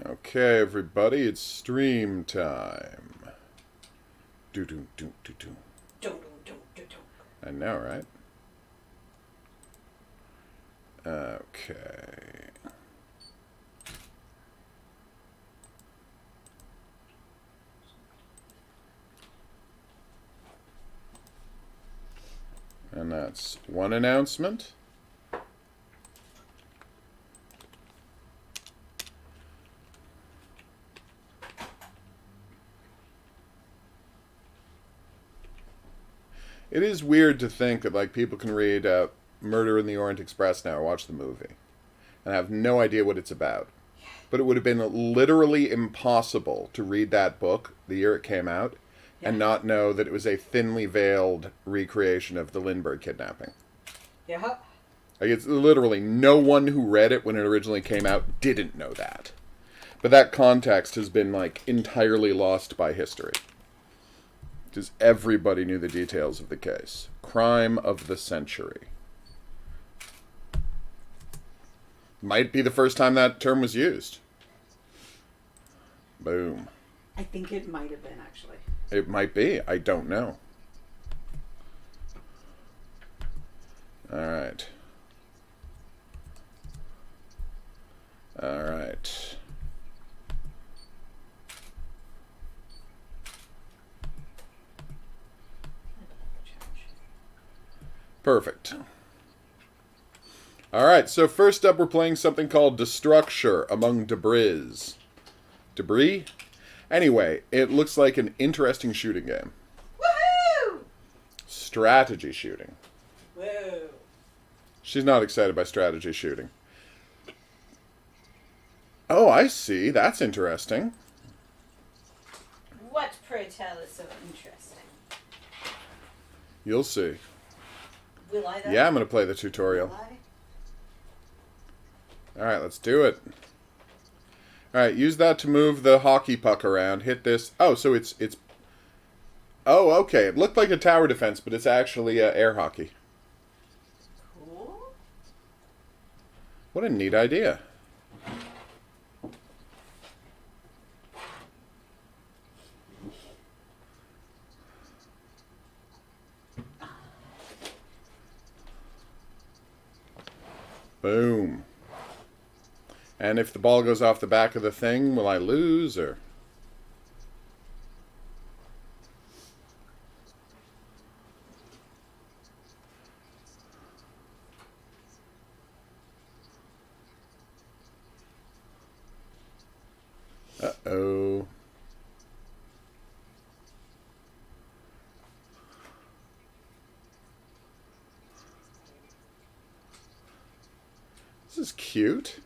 Okay, everybody, it's stream time. Do do do do do. I know, right? Okay. And that's one announcement. It is weird to think that like people can read Murder in the Orient Express now or watch the movie and have no idea what it's about. But it would have been literally impossible to read that book the year it came out and not know that it was a thinly veiled recreation of the Lindbergh kidnapping. Yeah. Like, it's literally no one who read it when it originally came out didn't know that. But that context has been like entirely lost by history. Because everybody knew the details of the case. Crime of the century. Might be the first time that term was used. Boom. I think it might have been, actually. It might be. I don't know. Alright. Alright. Perfect. Alright, so first up we're playing something called DESTRUCTURE Among Debris. Debris? Anyway, it looks like an interesting shooting game. Woohoo! Strategy shooting. Whoa. She's not excited by strategy shooting. Oh, I see. That's interesting. What, pray tell, is so interesting? You'll see. Will I, though? Yeah, I'm going to play the tutorial. Will I? Alright, let's do it. Alright, use that to move the hockey puck around. Hit this. Oh, so it's... Oh, okay. It looked like a tower defense, but it's actually air hockey. Cool. What a neat idea. Boom. And if the ball goes off the back of the thing, will I lose, or... Uh-oh. This is cute.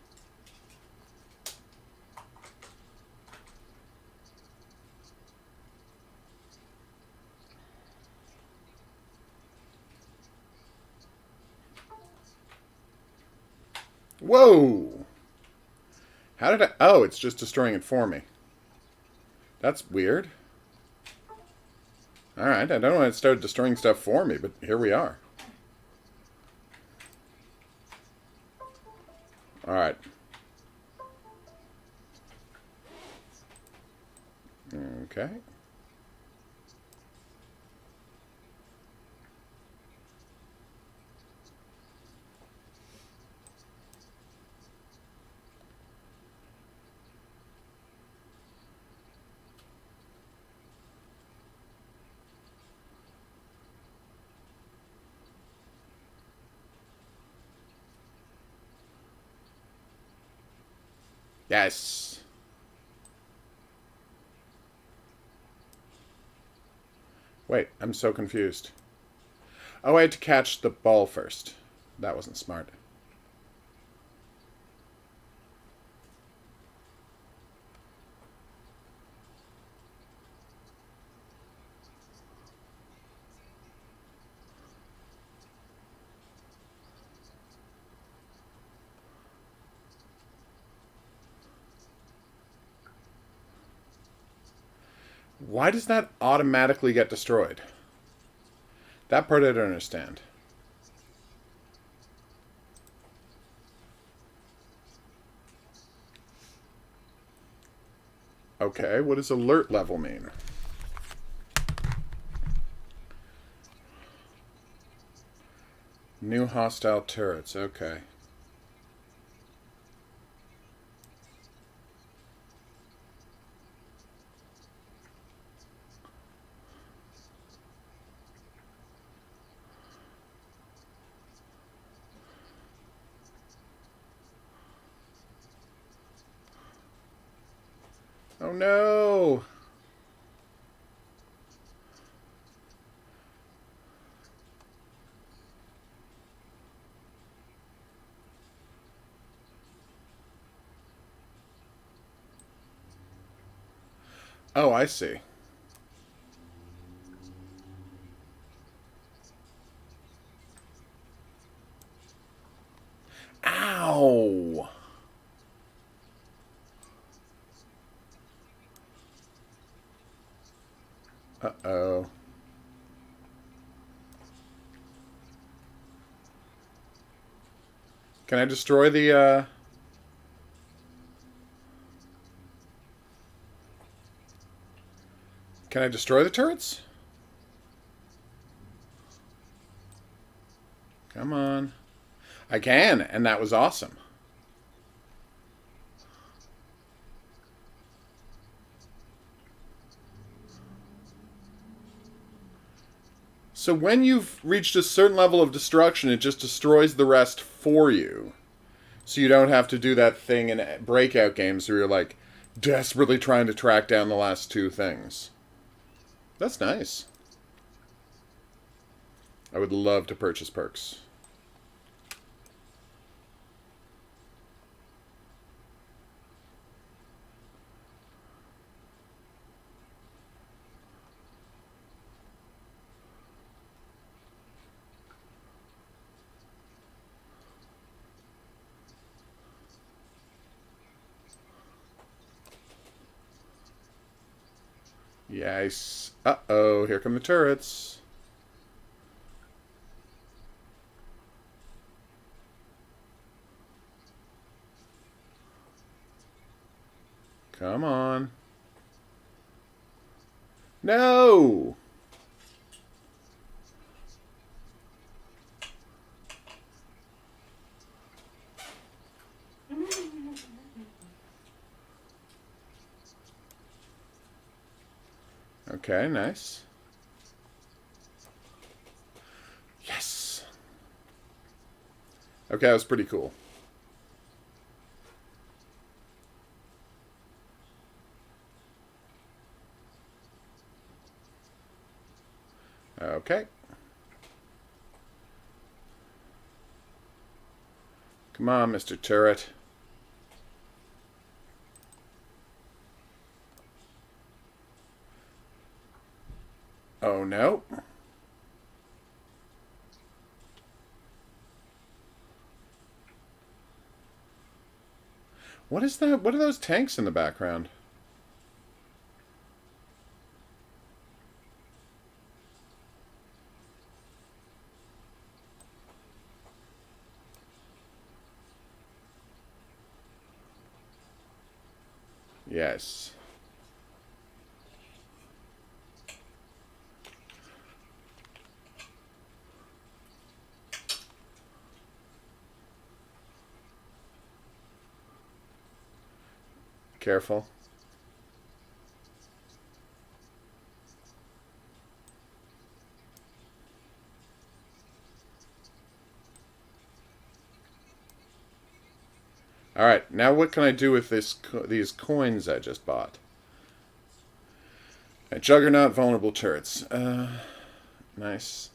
Whoa! How did I... Oh, it's just destroying it for me. That's weird. Alright, I don't know why it started destroying stuff for me, but here we are. Alright. Okay. Yes. Wait, I'm so confused. Oh, I had to catch the ball first. That wasn't smart. Why does that automatically get destroyed? That part I don't understand. Okay, what does alert level mean? New hostile turrets, okay. Oh no! Oh, I see. Ow! Uh-oh. Can I destroy the, Can I destroy the turrets? Come on. I can, and that was awesome. So when you've reached a certain level of destruction, it just destroys the rest for you. So you don't have to do that thing in breakout games where you're like desperately trying to track down the last two things. That's nice. I would love to purchase perks. Yes. Uh-oh, here come the turrets. Come on. No! Okay, nice. Yes! Okay, that was pretty cool. Okay. Come on, Mr. Turret. Oh, no. What is that? What are those tanks in the background? Yes. Careful. Alright, now what can I do with these coins I just bought? A Juggernaut vulnerable turrets. Nice.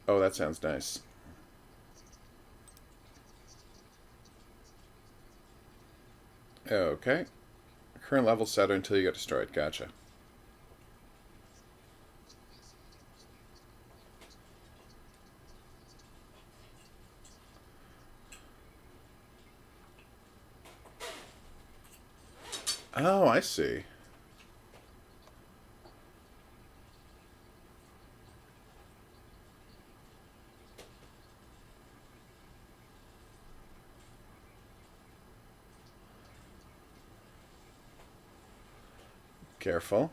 Oh, that sounds nice. Okay. Current level setter until you get destroyed. Gotcha. Oh, I see. Careful.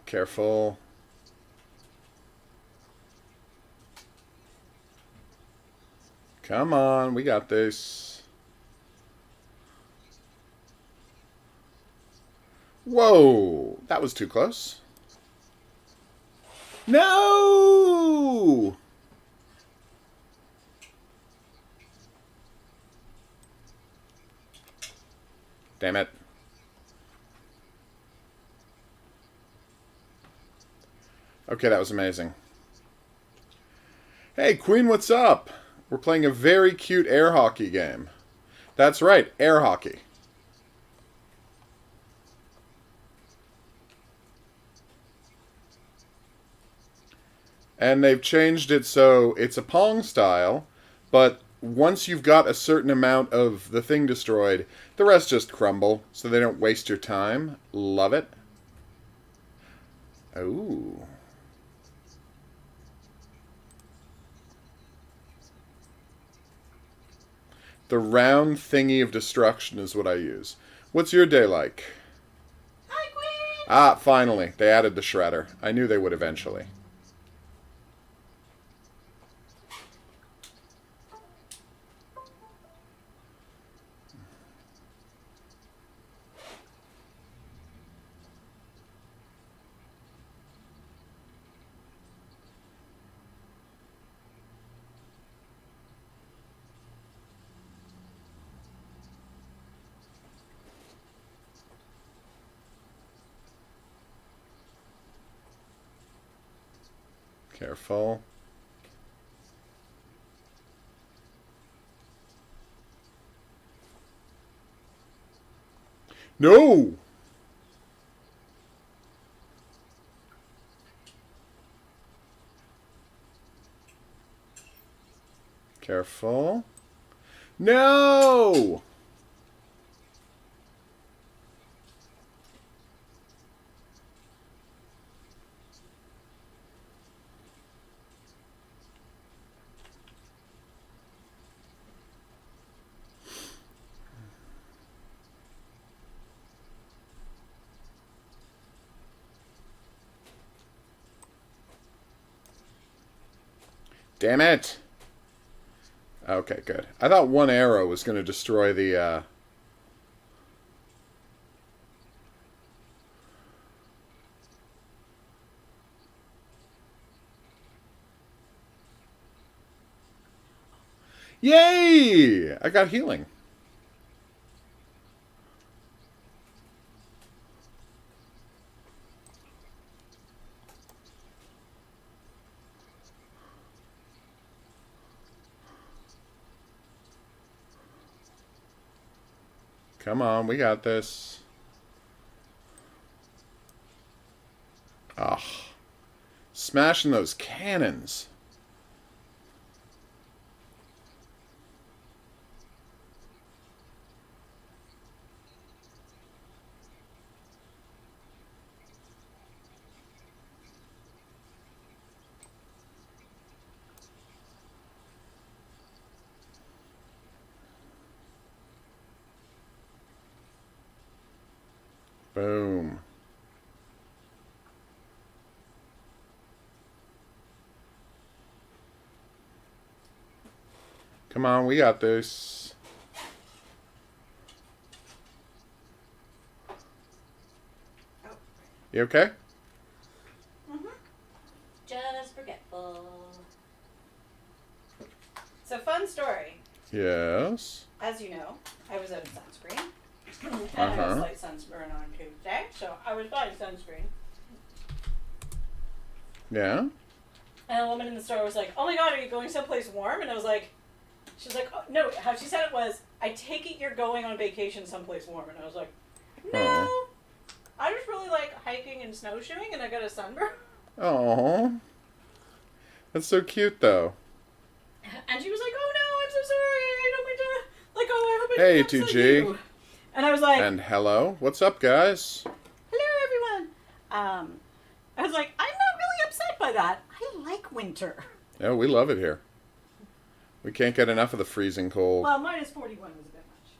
Careful. Come on, we got this. Whoa, that was too close. No! Damn it. Okay, that was amazing. Hey, Queen, what's up? We're playing a very cute air hockey game. That's right, air hockey. And they've changed it so it's a Pong style, but once you've got a certain amount of the thing destroyed, the rest just crumble, so they don't waste your time. Love it. Ooh. The round thingy of destruction is what I use. What's your day like? Hi, Queen! Ah, finally. They added the shredder. I knew they would eventually. Careful. No! Careful. No! Damn it! Okay, good. I thought one arrow was going to destroy the, Yay! I got healing. Come on, we got this. Ah. Smashing those cannons. Boom. Come on, we got this. Oh. You okay? Mm-hmm. Just forgetful. So, fun story. Yes. As you know, I was out of sunscreen. And I had a slight sunburn on Tuesday, so I was buying sunscreen. Yeah? And a woman in the store was like, "Oh my god, are you going someplace warm?" And I was like, she's like, "Oh, no," how she said it was, "I take it you're going on vacation someplace warm." And I was like, "No, Oh. I just really like hiking and snowshoeing and I got a sunburn." Oh. That's so cute, though. And she was like, "Oh no, I'm so sorry, I don't mean to, like, oh, I hope I Hey, didn't upset 2G. you." And I was like, And hello, what's up, guys? hello, everyone. I was like, I'm not really upset by that. I like winter. Yeah, we love it here. We can't get enough of the freezing cold. Well, minus 41 was a bit much.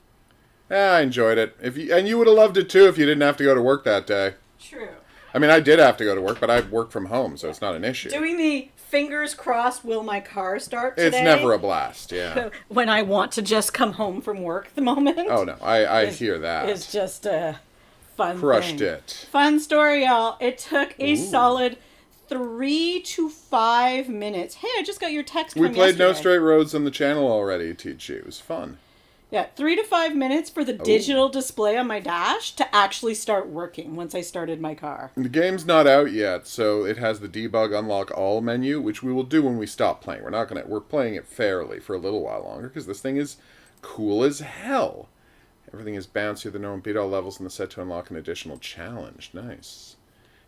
Yeah, I enjoyed it. And you would have loved it too if you didn't have to go to work that day. True. I mean, I did have to go to work, but I work from home, so it's not an issue. Doing the fingers crossed, will my car start today? It's never a blast, yeah. When I want to just come home from work at the moment. Oh, no, I hear that. It's just a fun Crushed thing. it. Fun story, y'all. It took a solid 3 to 5 minutes. Hey, I just got your text We from played No yesterday. Straight Roads on the channel already, TG. It was fun. Yeah, 3 to 5 minutes for the digital display on my dash to actually start working once I started my car. The game's not out yet, so it has the debug unlock all menu, which we will do when we stop playing. We're playing it fairly for a little while longer, because this thing is cool as hell. Everything is bouncy, the normal beat all levels, and the set to unlock an additional challenge. Nice.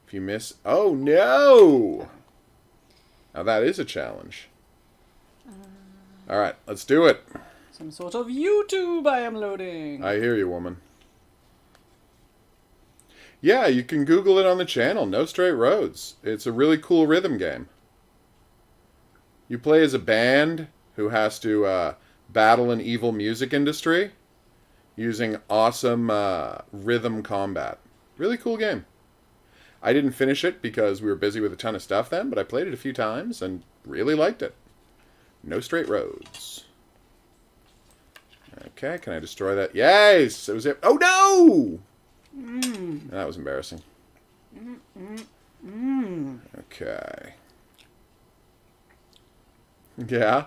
If you miss... Oh, no! Now that is a challenge. Alright, let's do it. Some sort of YouTube I am loading. I hear you, woman. Yeah, you can Google it on the channel. No Straight Roads. It's a really cool rhythm game. You play as a band who has to battle an evil music industry using awesome rhythm combat. Really cool game. I didn't finish it because we were busy with a ton of stuff then, but I played it a few times and really liked it. No Straight Roads. Okay, can I destroy that? Yes! It was it. Oh, no! That was embarrassing. Okay. Yeah?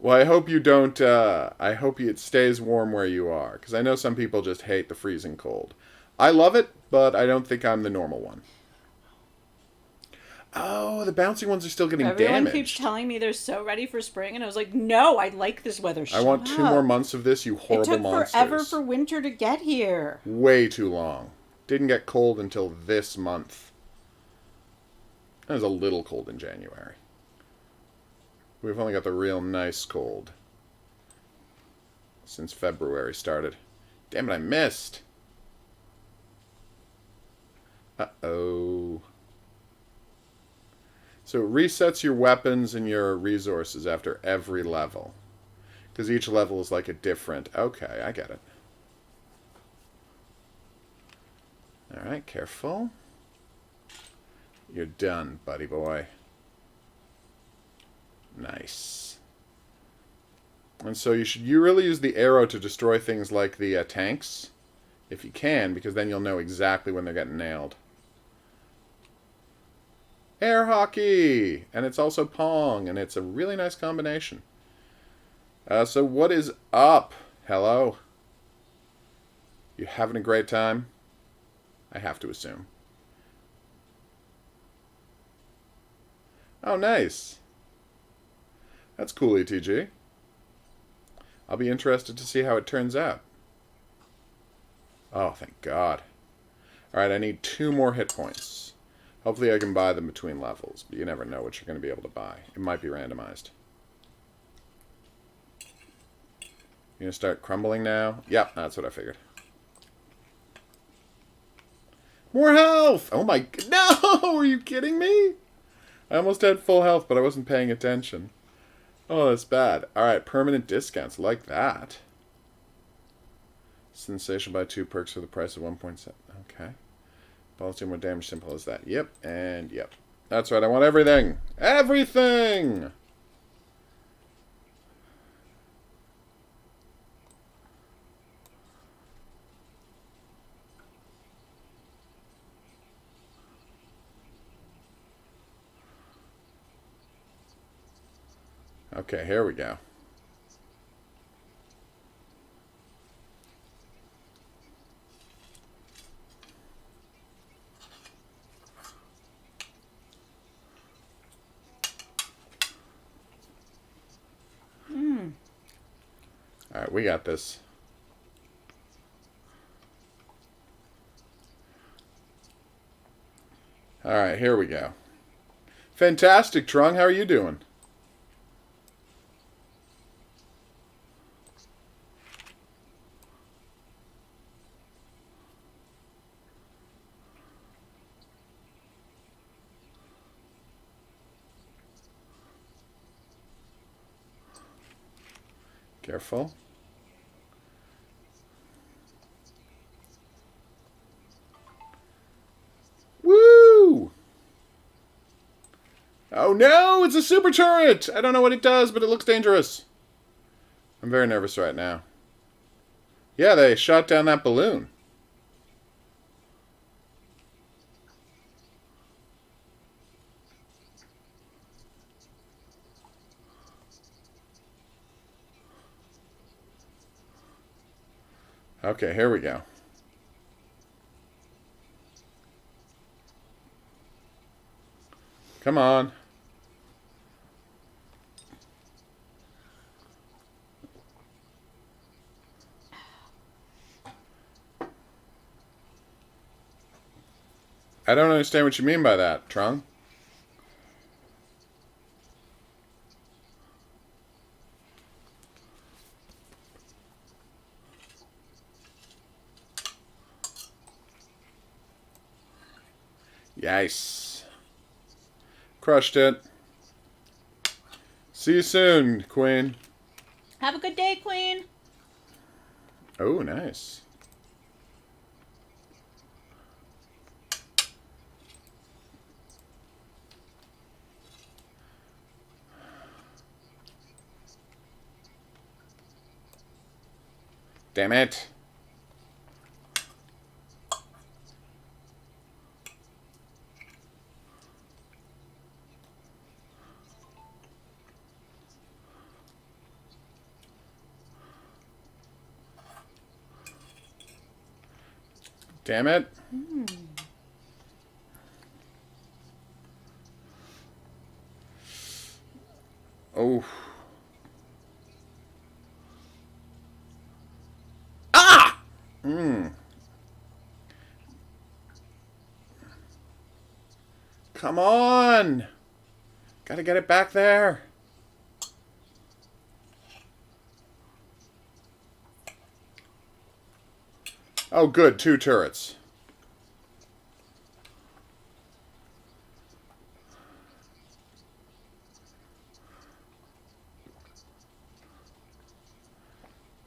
Well, I hope you don't, I hope it stays warm where you are, because I know some people just hate the freezing cold. I love it, but I don't think I'm the normal one. Oh, the bouncy ones are still getting Everyone damaged. keeps telling me they're so ready for spring, and I was like, no, I like this weather. I want 2 more months of this, you horrible It took monsters. forever for winter to get here. Way too long. Didn't get cold until this month. It was a little cold in January. We've only got the real nice cold since February started. Damn it, I missed. Uh-oh. So it resets your weapons and your resources after every level. Because each level is like a different... Okay, I get it. Alright, careful. You're done, buddy boy. Nice. And so you really use the arrow to destroy things like the tanks. If you can, because then you'll know exactly when they're getting nailed. Air hockey! And it's also Pong, and it's a really nice combination. So what is up? Hello? You having a great time? I have to assume. Oh, nice. That's cool, ETG. I'll be interested to see how it turns out. Oh, thank God. Alright, I need 2 more hit points. Hopefully I can buy them between levels, but you never know what you're going to be able to buy. It might be randomized. You going to start crumbling now? Yep, that's what I figured. More health! Oh my... No! Are you kidding me? I almost had full health, but I wasn't paying attention. Oh, that's bad. Alright, permanent discounts. Like that. Sensation by 2 perks for the price of 1.7. Okay. Balls do more damage, simple as that. Yep, and yep. That's right, I want everything! Everything! Okay, here we go. Alright, we got this. Alright, here we go. Fantastic, Trung. How are you doing? Careful. Woo! Oh no, it's a super turret! I don't know what it does, but it looks dangerous. I'm very nervous right now. Yeah, they shot down that balloon. Okay, here we go. Come on. I don't understand what you mean by that, Trung. Yes. Crushed it. See you soon, Queen. Have a good day, Queen. Oh, nice. Damn it. Damn it. Oh. Ah! Come on. Gotta get it back there. Oh, good. 2 turrets.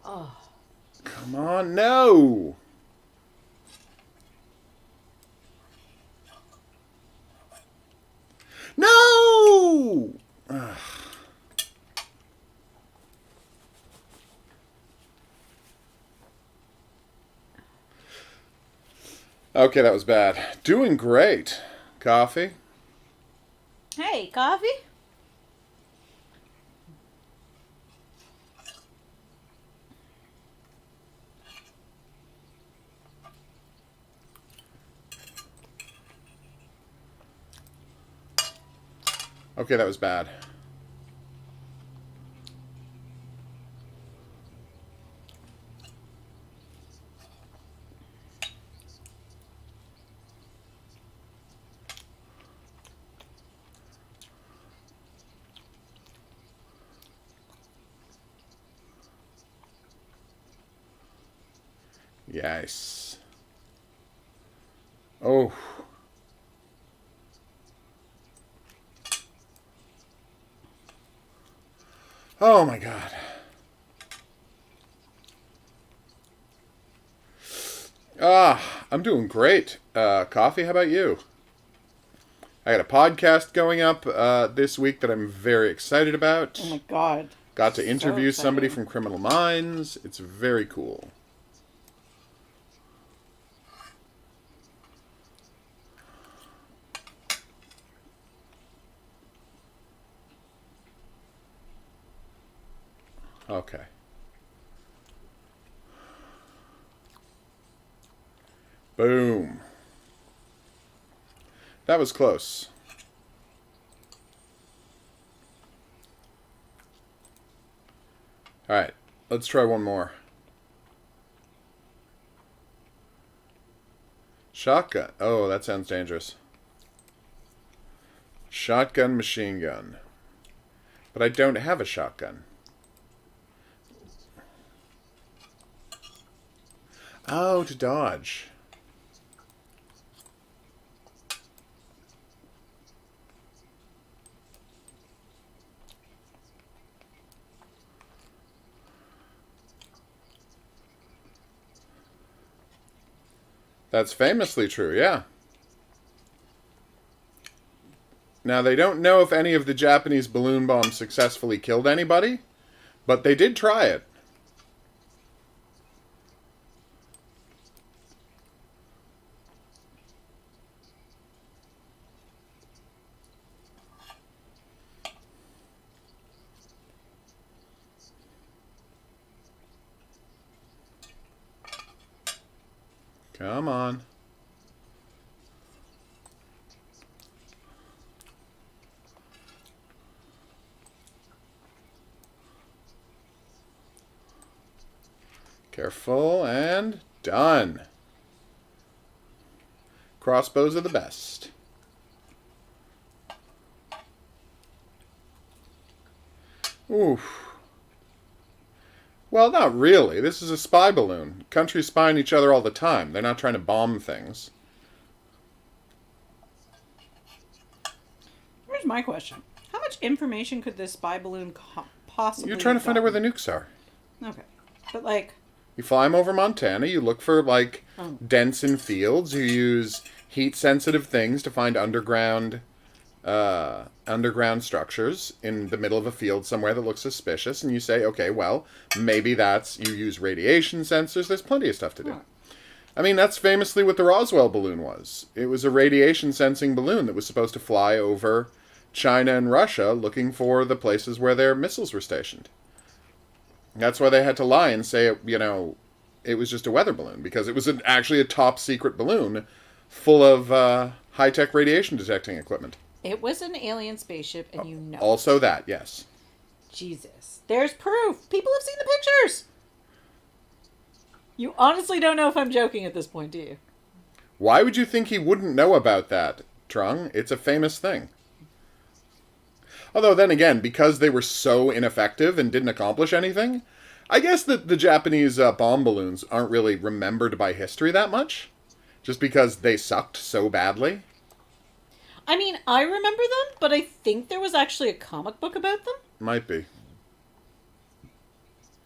Oh. Come on, no. No! Ugh. Okay, that was bad. Doing great. Coffee? Hey, coffee? Okay, that was bad. Yes. Oh. Oh my god. I'm doing great. Coffee, how about you? I got a podcast going up this week that I'm very excited about. Oh my god. Got to interview So somebody exciting. from Criminal Minds. It's very cool. Okay. Boom. That was close. Alright, let's try one more. Shotgun. Oh, that sounds dangerous. Shotgun, machine gun. But I don't have a shotgun. Oh, to dodge. That's famously true, yeah. Now, they don't know if any of the Japanese balloon bombs successfully killed anybody, but they did try it. Come on. Careful, and done. Crossbows are the best. Oof. Well, not really. This is a spy balloon. Countries spying each other all the time. They're not trying to bomb things. Here's my question. How much information could this spy balloon possibly You're trying to find out where the nukes are. Okay. But, like... You fly them over Montana. You look for, like, dents in fields. You use heat-sensitive things to find underground structures in the middle of a field somewhere that looks suspicious. And you say, okay, well, maybe that's... You use radiation sensors. There's plenty of stuff to do. I mean, that's famously what the Roswell balloon was. It was a radiation-sensing balloon that was supposed to fly over China and Russia looking for the places where their missiles were stationed. That's why they had to lie and say, you know, it was just a weather balloon, because it was actually a top-secret balloon full of high-tech radiation-detecting equipment. It was an alien spaceship, and you know Also that, yes. Jesus. There's proof! People have seen the pictures! You honestly don't know if I'm joking at this point, do you? Why would you think he wouldn't know about that, Trung? It's a famous thing. Although, then again, because they were so ineffective and didn't accomplish anything, I guess that the Japanese bomb balloons aren't really remembered by history that much. Just because they sucked so badly. I mean, I remember them, but I think there was actually a comic book about them. Might be.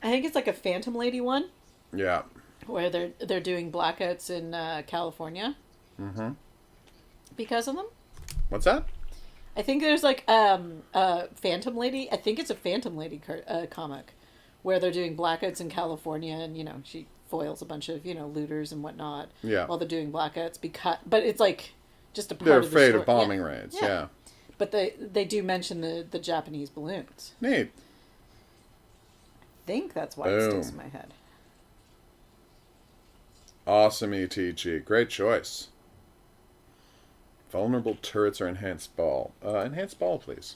I think it's like a Phantom Lady one. Yeah. Where they're doing blackouts in California. Mm-hmm. Because of them. What's that? I think there's like a Phantom Lady. I think it's a Phantom Lady comic where they're doing blackouts in California, and you know she foils a bunch of looters and whatnot. Yeah. While they're doing blackouts, but it's like just a part they're of the afraid story. of bombing raids. Yeah. But they do mention the Japanese balloons. Neat. I think that's why it sticks in my head. Awesome, ETG. Great choice. Vulnerable turrets or enhanced ball. Enhanced ball, please.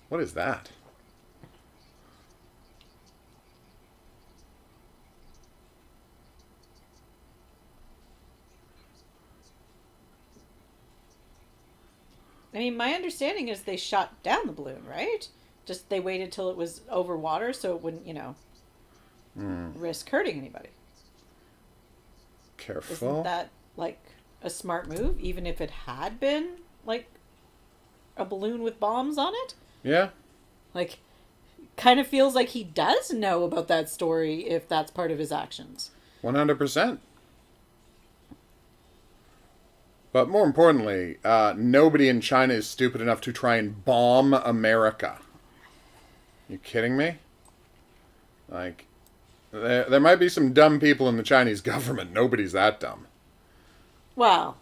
What is that? I mean, my understanding is they shot down the balloon, right? Just they waited till it was over water so it wouldn't, risk hurting anybody. Careful. Isn't that, like, a smart move, even if it had been, like, a balloon with bombs on it? Yeah. Like, kind of feels like he does know about that story if that's part of his actions. 100%. But more importantly, nobody in China is stupid enough to try and bomb America. You kidding me? Like, there might be some dumb people in the Chinese government. Nobody's that dumb. Wow.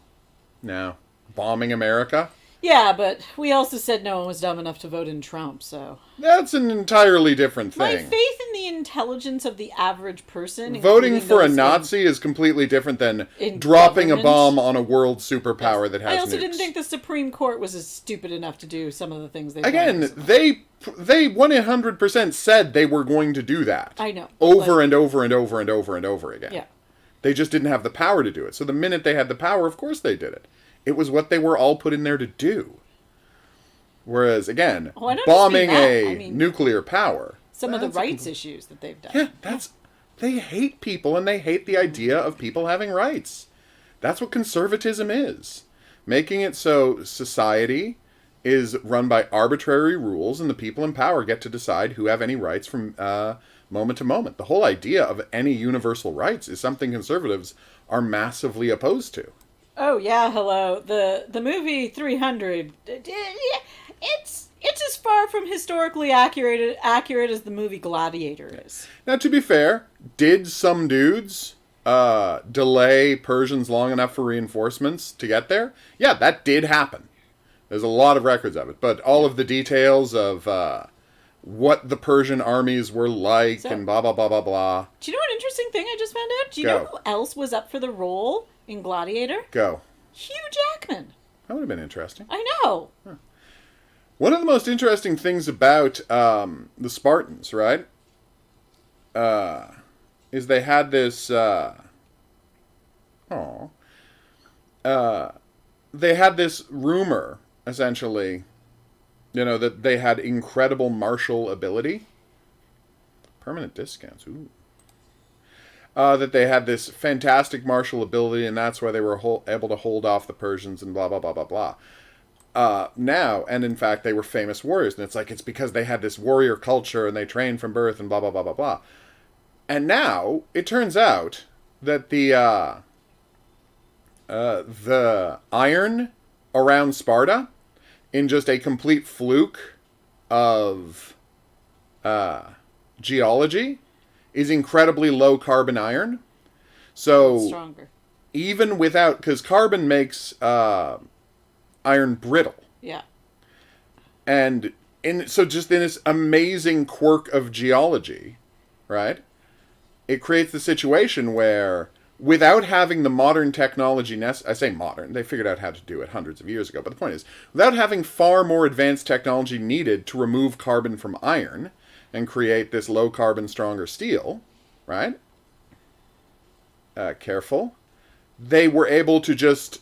No. Bombing America? Yeah, but we also said no one was dumb enough to vote in Trump, so... That's an entirely different thing. My faith in the intelligence of the average person... Voting for a Nazi is completely different than dropping a bomb on a world superpower that has nukes. I also didn't think the Supreme Court was as stupid enough to do some of the things they've Again, done. they 100% said they were going to do that. I know. Over and over and over and over and over again. Yeah. They just didn't have the power to do it. So the minute they had the power, of course they did it. It was what they were all put in there to do. Whereas, again, bombing nuclear power... Some of the rights issues that they've done. Yeah, they hate people, and they hate the idea of people having rights. That's what conservatism is. Making it so society is run by arbitrary rules, and the people in power get to decide who have any rights from moment to moment. The whole idea of any universal rights is something conservatives are massively opposed to. Oh yeah, hello. The movie 300. It's as far from historically accurate as the movie Gladiator is. Now, to be fair, did some dudes delay Persians long enough for reinforcements to get there? Yeah, that did happen. There's a lot of records of it, but all of the details of what the Persian armies were like and blah, blah, blah, blah, blah. Do you know an interesting thing I just found out? Do you know who else was up for the role in Gladiator? Go. Hugh Jackman. That would have been interesting. I know. Huh. One of the most interesting things about the Spartans, right, is they had this... they had this rumor, essentially, that they had incredible martial ability. Permanent discounts, ooh. That they had this fantastic martial ability, and that's why they were able to hold off the Persians and blah, blah, blah, blah, blah. Now, and in fact, they were famous warriors, and it's because they had this warrior culture, and they trained from birth, and blah, blah, blah, blah, blah. And now, it turns out that the iron around Sparta, in just a complete fluke of geology, is incredibly low carbon iron. So stronger. Even without, because carbon makes iron brittle. Yeah. And so just in this amazing quirk of geology, right? It creates the situation where, without having the modern technology, I say modern, they figured out how to do it hundreds of years ago, but the point is, without having far more advanced technology needed to remove carbon from iron and create this low carbon, stronger steel, right? Careful. They were able to just,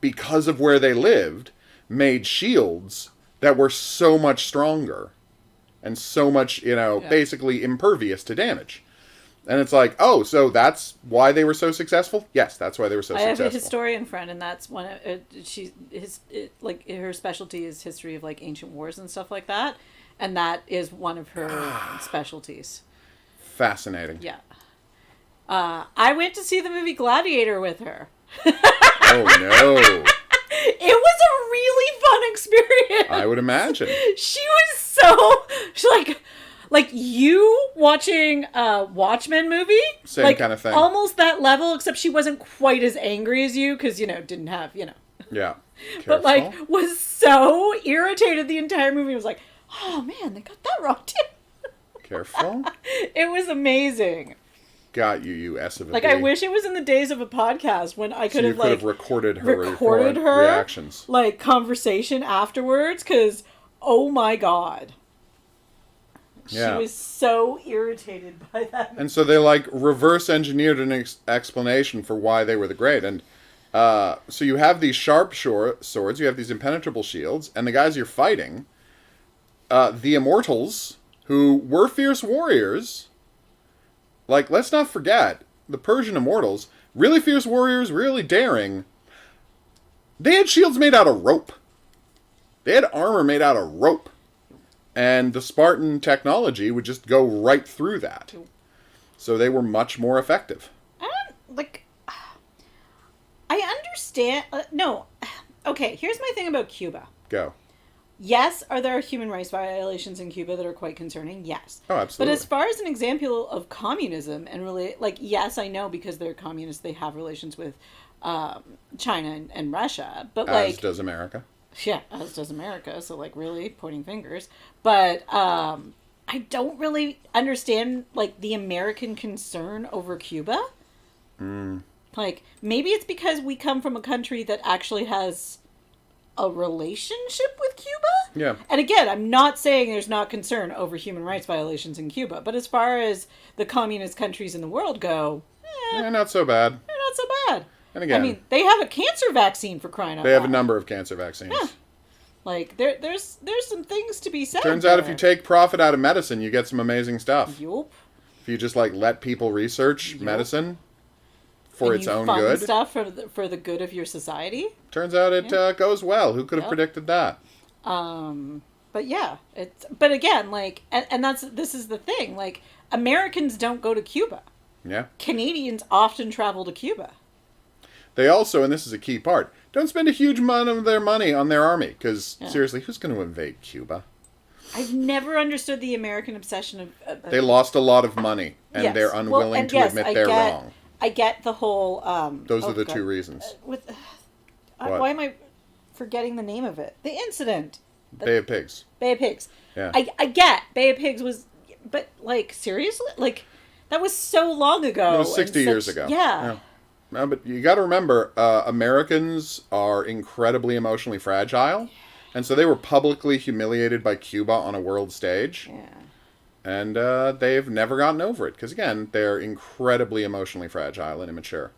because of where they lived, made shields that were so much stronger and so much, basically impervious to damage. And it's like, oh, so that's why they were so successful? Yes, that's why they were so successful. I have a historian friend, and that's one of her specialty is history of like ancient wars and stuff like that, and that is one of her specialties. Fascinating. Yeah. I went to see the movie Gladiator with her. Oh no. It was a really fun experience. I would imagine. She was like you watching a Watchmen movie. Same kind of thing. Almost that level, except she wasn't quite as angry as you because, didn't have, Yeah. Careful. But was so irritated the entire movie. It was like, oh man, they got that wrong too. Careful. It was amazing. Got you S of a I wish it was in the days of a podcast when I could have recorded her reactions, conversation afterwards, because oh my god, yeah. She was so irritated by that. And so they reverse engineered an explanation for why they were the great. And so you have these sharp swords, you have these impenetrable shields, and the guys you're fighting, the immortals, who were fierce warriors. Let's not forget, the Persian immortals, really fierce warriors, really daring, they had shields made out of rope. They had armor made out of rope. And the Spartan technology would just go right through that. So they were much more effective. I understand. No. Okay, here's my thing about Cuba. Go. Yes, are there human rights violations in Cuba that are quite concerning? Yes. Oh, absolutely. But as far as an example of communism and really, yes, I know because they're communists, they have relations with China and Russia. But as does America. Yeah, as does America. So really pointing fingers. But I don't really understand the American concern over Cuba. Maybe it's because we come from a country that actually has a relationship with Cuba? Yeah. And again, I'm not saying there's not concern over human rights violations in Cuba, but as far as the communist countries in the world go, they're not so bad. They're not so bad. And again, they have a cancer vaccine for crying out loud. They have a number of cancer vaccines. Yeah. There's some things to be said. Turns out if you take profit out of medicine, you get some amazing stuff. Yup. If you just let people research medicine for its own good. Stuff for the good of your society. Turns out it goes well. Who could have predicted that? But yeah, but again, and this is the thing. Americans don't go to Cuba. Yeah. Canadians often travel to Cuba. They also, and this is a key part, don't spend a huge amount of their money on their army. Because, seriously, who's going to invade Cuba? I've never understood the American obsession of they lost a lot of money, and they're unwilling to admit they're wrong. I get the whole... Those are the two reasons. Why am I forgetting the name of it? The incident. Bay of Pigs. Bay of Pigs. Yeah. I get Bay of Pigs was... But, like, seriously? Like, that was so long ago. It was 60 years ago. Yeah. No, but you got to remember, Americans are incredibly emotionally fragile, and so they were publicly humiliated by Cuba on a world stage. Yeah. And they've never gotten over it, because, again, they're incredibly emotionally fragile and immature.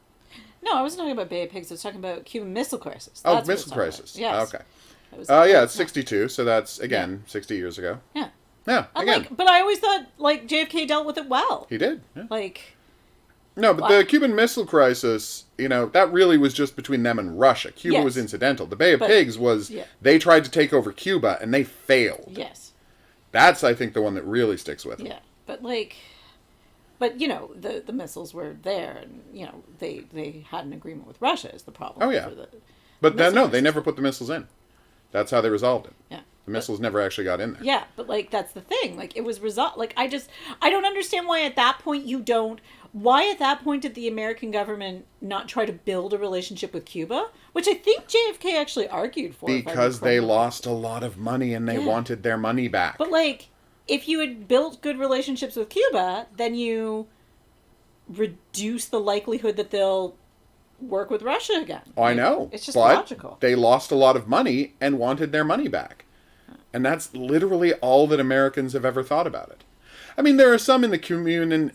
No, I wasn't talking about Bay of Pigs. I was talking about Cuban Missile Crisis. That's Missile Crisis. Yes. Okay. Yeah, it's 62, so that's, again, 60 years ago. Yeah. Yeah, again. But I always thought, like, JFK dealt with it well. He did, yeah. Like... No, but the Cuban Missile Crisis, that really was just between them and Russia. Cuba was incidental. The Bay of Pigs was, they tried to take over Cuba, and they failed. Yes. That's, I think, the one that really sticks with them. Yeah, but, the missiles were there, and, they had an agreement with Russia is the problem. Oh, yeah. But then, no, they never put the missiles in. That's how they resolved it. Yeah. The missiles never actually got in there. Yeah, but, that's the thing. Like, it was resolved. Like, I don't understand why at that point why at that point did the American government not try to build a relationship with Cuba? Which I think JFK actually argued for. Because they lost a lot of money and they wanted their money back. But, if you had built good relationships with Cuba, then you reduce the likelihood that they'll work with Russia again. Oh, I know. It's just logical. They lost a lot of money and wanted their money back. And that's literally all that Americans have ever thought about it. I mean, there are some in the Cuban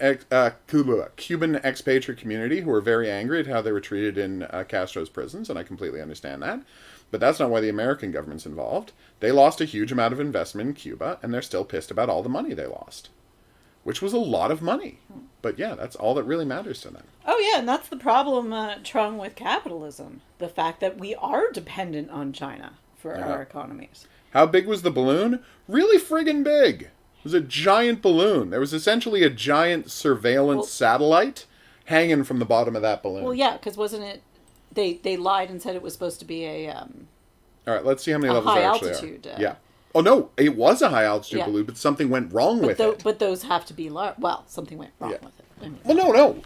expatriate community who are very angry at how they were treated in Castro's prisons, and I completely understand that. But that's not why the American government's involved. They lost a huge amount of investment in Cuba, and they're still pissed about all the money they lost. Which was a lot of money. But yeah, that's all that really matters to them. Oh yeah, and that's the problem, Trung, with capitalism. The fact that we are dependent on China for our economies. How big was the balloon? Really friggin' big. It was a giant balloon. There was essentially a giant surveillance satellite hanging from the bottom of that balloon. Well, yeah, because wasn't it... They lied and said it was supposed to be a... All right, let's see how many levels there actually altitude, are. Yeah. Oh, no, it was a high-altitude balloon, but something went wrong with it. But those have to be large. Well, something went wrong with it. I mean, well, no.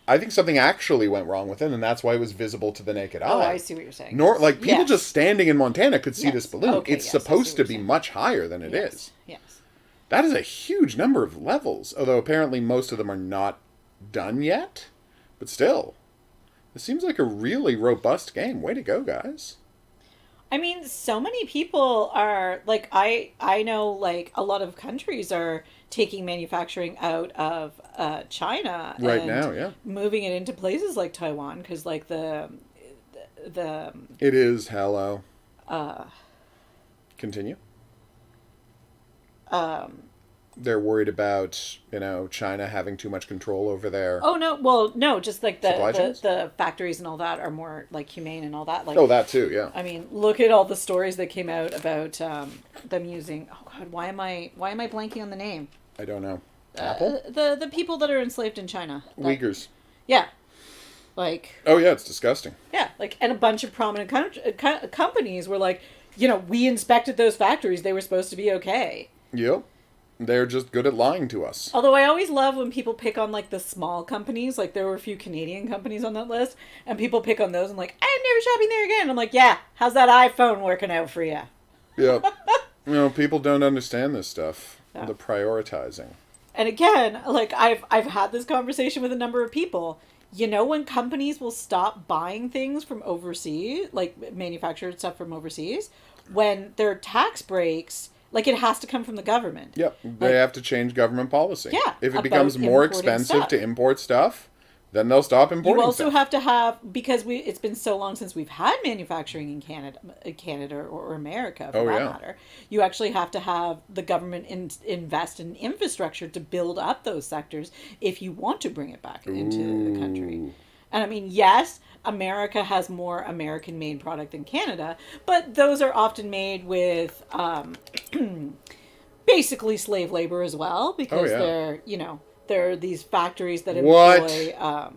I think something actually went wrong with it, and that's why it was visible to the naked eye. Oh, I see what you're saying. People just standing in Montana could see this balloon. Okay, it's supposed to be much higher than it is. Yes. That is a huge number of levels, although apparently most of them are not done yet. But still, this seems like a really robust game. Way to go, guys. I mean, so many people are, I know, a lot of countries are taking manufacturing out of China. Right now, yeah. Moving it into places like Taiwan, because, the... It is, hello. Continue. They're worried about, China having too much control over their... Oh, no. Well, no, just the factories and all that are more humane and all that. That too, yeah. I mean, look at all the stories that came out about them using... Oh, God, why am I blanking on the name? I don't know. Apple? The people that are enslaved in China. Uyghurs. Yeah. Oh, yeah, it's disgusting. Yeah, and a bunch of prominent companies were we inspected those factories. They were supposed to be okay. Yep. They're just good at lying to us. Although I always love when people pick on the small companies. There were a few Canadian companies on that list, and people pick on those and I'm never shopping there again. I'm yeah, how's that iPhone working out for you? Yeah. People don't understand this stuff. Yeah. The prioritizing. And again, I've had this conversation with a number of people. When companies will stop buying things from overseas, manufactured stuff from overseas, when their tax breaks, it has to come from the government. Yep. They have to change government policy. Yeah. If it becomes more expensive to import stuff, then they'll stop importing You also stuff. have to have, because it's been so long since we've had manufacturing in Canada or America, for that matter, you actually have to have the government invest in infrastructure to build up those sectors if you want to bring it back into the country. And I mean, yes, America has more American-made product than Canada, but those are often made with basically slave labor as well, because yeah. there are these factories that What? employ. Are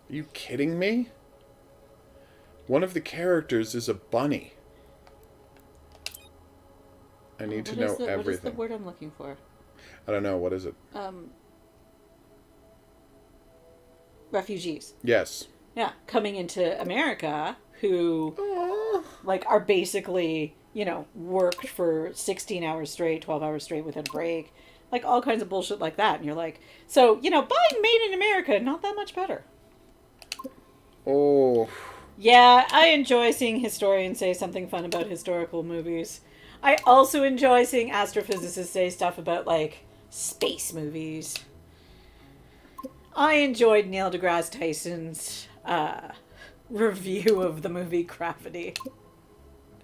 you kidding me? One of the characters is a bunny. I need to know everything. What is the word I'm looking for? I don't know. What is it? Refugees. Yes. Yeah, coming into America, who Aww. are basically, worked for 16 hours straight, 12 hours straight without a break. Like all kinds of bullshit like that. And you're like, so, buying Made in America, not that much better. Oh. Yeah, I enjoy seeing historians say something fun about historical movies. I also enjoy seeing astrophysicists say stuff about, space movies. I enjoyed Neil deGrasse Tyson's review of the movie Gravity.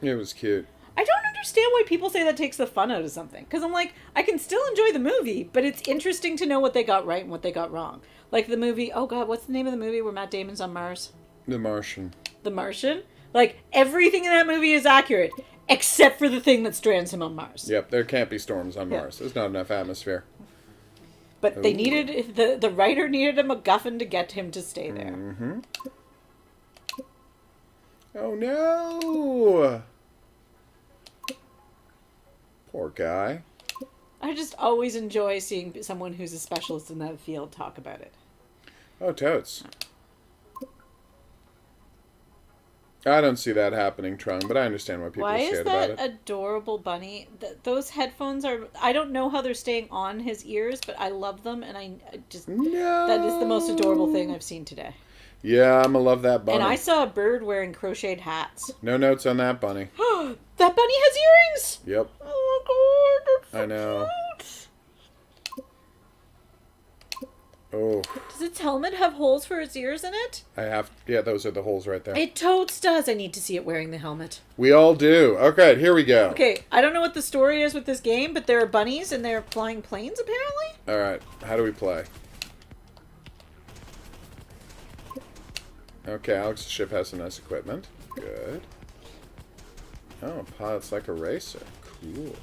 It was cute. I don't understand why people say that takes the fun out of something. Because I'm like, I can still enjoy the movie, but it's interesting to know what they got right and what they got wrong. Like the movie, oh god, what's the name of the movie where Matt Damon's on Mars? The Martian. The Martian? Like, everything in that movie is accurate, except for the thing that strands him on Mars. Yep, there can't be storms on Mars. There's not enough atmosphere. But they needed, the writer needed a MacGuffin to get him to stay there. Mm-hmm. Oh no! Poor guy. I just always enjoy seeing someone who's a specialist in that field talk about it. Oh, totes. I don't see that happening, Trung, but I understand why people are scared about it. Why is that adorable bunny? Those headphones are... I don't know how they're staying on his ears, but I love them, and I just... No! That is the most adorable thing I've seen today. Yeah, I'm gonna love that bunny. And I saw a bird wearing crocheted hats. No notes on that bunny. That bunny has earrings! Yep. Oh my god, that's so I know. cute. Oh. Does its helmet have holes for its ears in it? Yeah, those are the holes right there. It totes does. I need to see it wearing the helmet. We all do. Okay, here we go. Okay, I don't know what the story is with this game, but there are bunnies and they're flying planes, apparently? Alright, how do we play? Okay, Alex's ship has some nice equipment. Good. Oh, pilot's like a racer. Cool.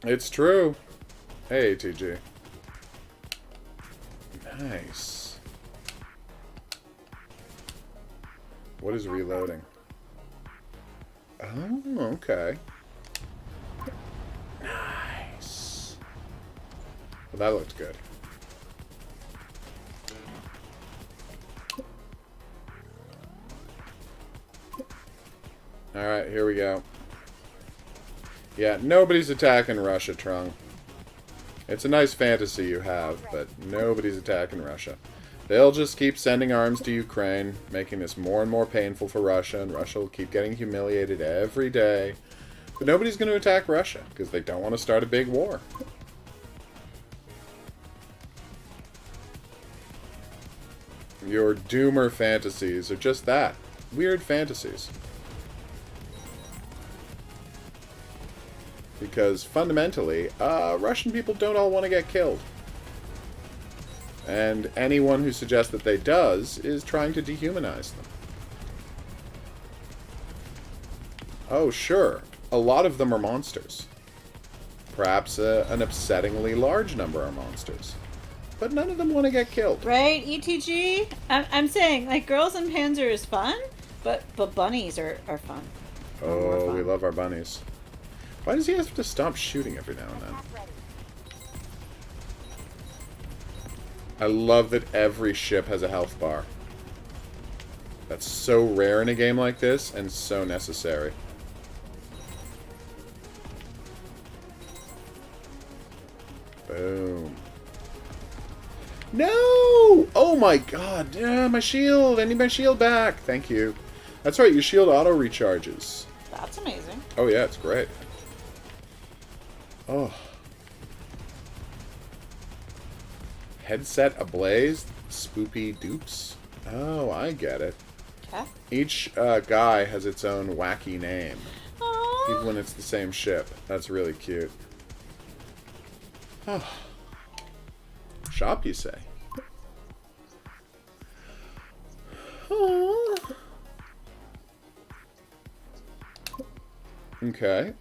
It's true. Hey, ATG. Nice. What is reloading? Oh, okay. Nice. Well, that looks good. Alright, here we go. Yeah, nobody's attacking Russia, Trung. It's a nice fantasy you have, but nobody's attacking Russia. They'll just keep sending arms to Ukraine, making this more and more painful for Russia, and Russia will keep getting humiliated every day. But nobody's going to attack Russia, because they don't want to start a big war. Your doomer fantasies are just that. Weird fantasies. Because fundamentally, Russian people don't all want to get killed. And anyone who suggests that they does is trying to dehumanize them. Oh, sure. A lot of them are monsters. Perhaps an upsettingly large number are monsters. But none of them want to get killed. Right, ETG? I'm saying, like, girls and panzer is fun, but bunnies are fun. Oh, fun. We love our bunnies. Why does he have to stop shooting every now and then? I love that every ship has a health bar. That's so rare in a game like this, and so necessary. Boom. No! Oh my god! My shield! I need my shield back! Thank you. That's right, your shield auto-recharges. That's amazing. Oh yeah, it's great. Oh. Headset ablaze? Spoopy dupes? Oh, I get it. Okay. Each guy has its own wacky name. Aww. Even when it's the same ship. That's really cute. Oh. Shop, you say? Aww. Okay.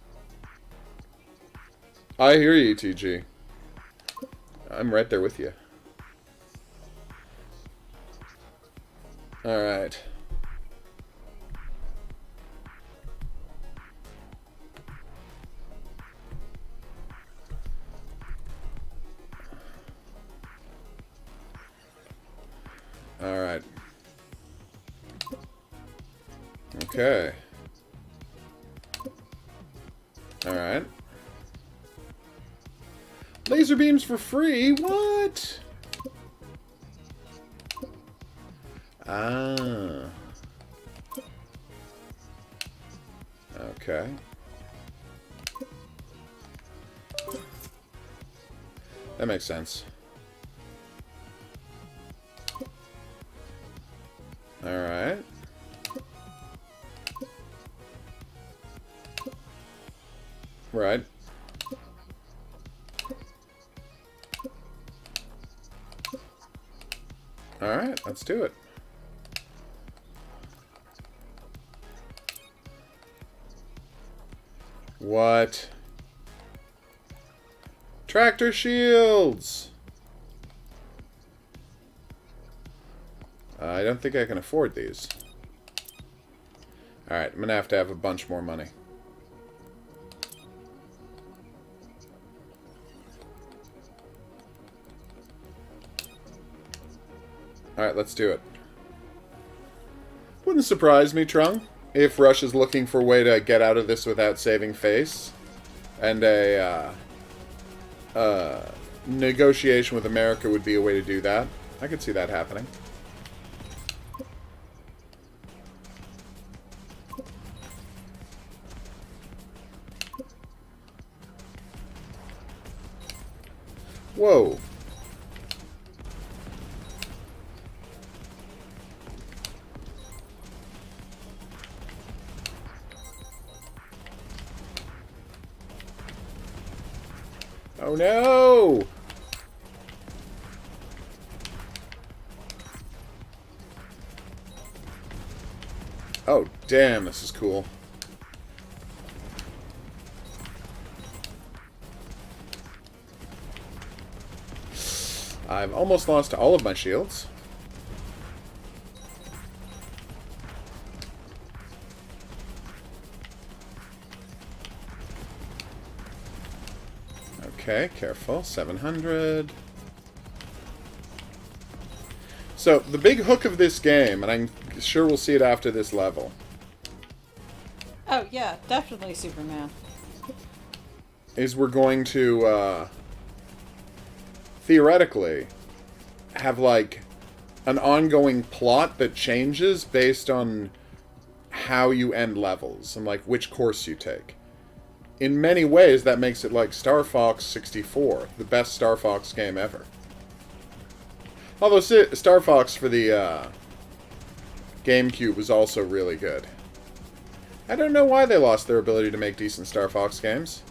I hear you, TG. I'm right there with you. Alright. Alright. Okay. Alright. Laser beams for free? What? Ah. Okay. That makes sense. Alright. Right. Alright, let's do it. What? Tractor shields! I don't think I can afford these. Alright, I'm gonna have to have a bunch more money. Alright, let's do it. Wouldn't surprise me, Trung, if Russia's looking for a way to get out of this without saving face. And a negotiation with America would be a way to do that. I could see that happening. Whoa. Oh no! Oh damn, this is cool. I've almost lost all of my shields. Okay, careful. 700. So, the big hook of this game, and I'm sure we'll see it after this level. Oh, yeah, definitely Superman. Is we're going to, theoretically, have, like, an ongoing plot that changes based on how you end levels and, like, which course you take. In many ways, that makes it like Star Fox 64, the best Star Fox game ever. Although Star Fox for the GameCube was also really good. I don't know why they lost their ability to make decent Star Fox games.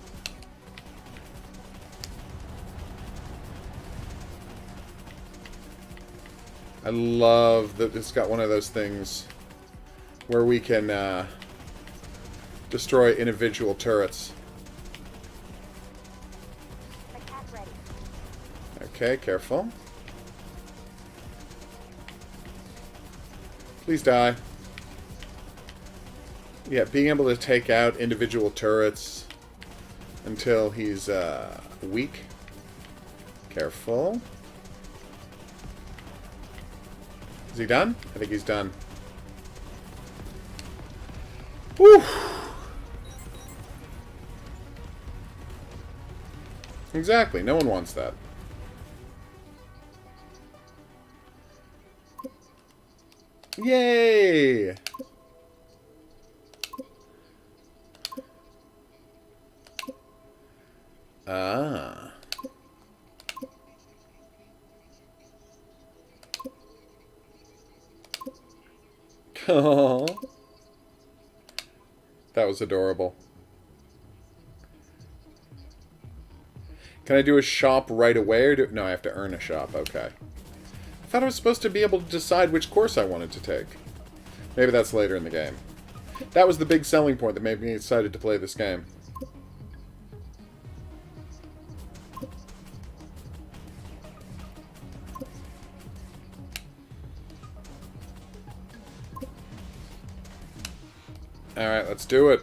I love that it's got one of those things where we can destroy individual turrets. Okay, careful. Please die. Yeah, being able to take out individual turrets until he's weak. Careful. Is he done? I think he's done. Whew! Exactly, no one wants that. Yay! Ah. Oh. That was adorable. Can I do a shop right away, or do... No, I have to earn a shop. Okay. I thought I was supposed to be able to decide which course I wanted to take. Maybe that's later in the game. That was the big selling point that made me excited to play this game. Alright, let's do it.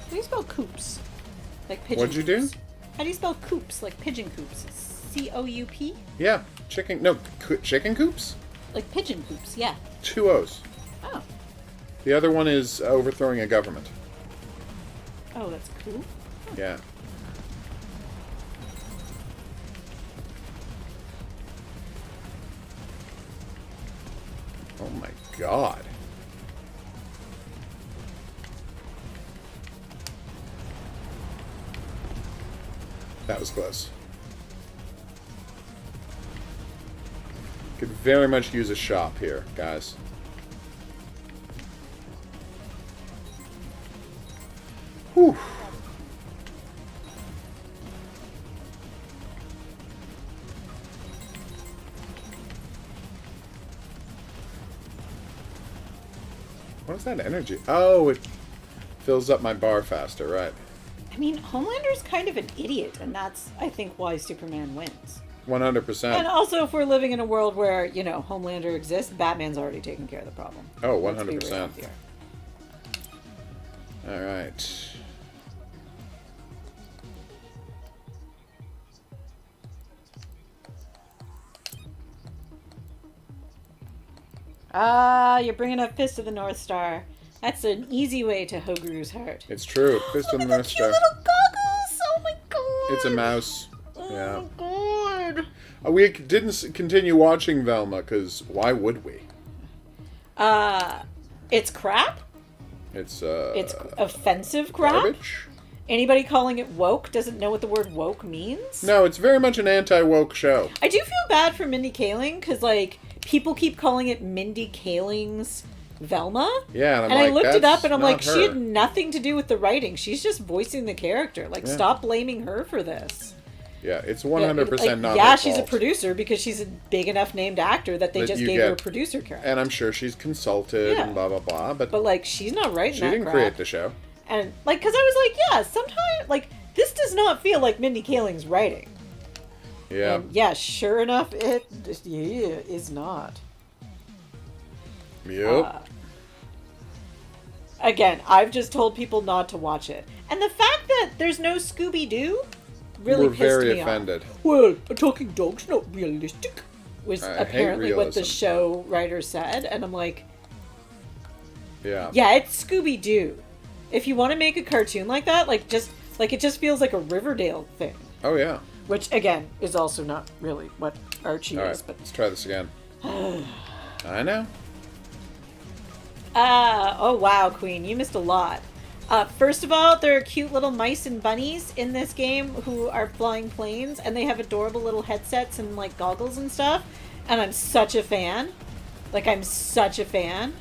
How do you spell coops? Like pigeon What'd you do? coops. How do you spell coops? Like pigeon coops? C-O-U-P? Yeah, chicken... No, chicken coops? Like pigeon coops, yeah. 2 O's. Oh. The other one is overthrowing a government. Oh, that's cool. Yeah. Oh my god. That was close. Could very much use a shop here, guys. Whew. What is that energy? Oh, it fills up my bar faster, right. I mean, Homelander's kind of an idiot, and that's, I think, why Superman wins. 100%. And also, if we're living in a world where, you know, Homelander exists, Batman's already taken care of the problem. Oh, Let's be 100%. real here. Alright. Ah, you're bringing up Fist of the North Star. That's an easy way to Hoguru's heart. It's true. Fist of the North Star. Little goggles! Oh my god! It's a mouse. Oh Yeah. my god! We didn't continue watching Velma, because why would we? It's crap? It's offensive crap? garbage? Anybody calling it woke doesn't know what the word woke means? No, it's very much an anti-woke show. I do feel bad for Mindy Kaling, because, like, people keep calling it Mindy Kaling's Velma. Yeah, and I like, looked it up, that's and I'm not like, she her. had nothing to do with the writing. She's just voicing the character. Like, Yeah. stop blaming her for this. Yeah, it's 100% not yeah, her she's a fault. producer because she's a big enough named actor that they That just you gave her a get- producer character. And I'm sure she's consulted Yeah. and blah, blah, blah, but Like, she's not writing she that didn't crap. create the show. And, like, because I was like, yeah, sometimes, like, this does not feel like Mindy Kaling's writing. Yeah. And yeah, sure enough, it is not. Yep. Again, I've just told people not to watch it. And the fact that there's no Scooby-Doo really We're pissed very me offended. off. Well, a talking dog's not realistic, was I hate apparently what the realism. show writer said. And I'm like, Yeah. yeah, it's Scooby-Doo. If you want to make a cartoon like that, like, it just feels like a Riverdale thing. Oh, yeah. Which, again, is also not really what Archie All is. right, But let's try this again. I know. oh wow, Queen, you missed a lot. First of all, there are cute little mice and bunnies in this game who are flying planes, and they have adorable little headsets and, like, goggles and stuff. And I'm such a fan. Like, I'm such a fan.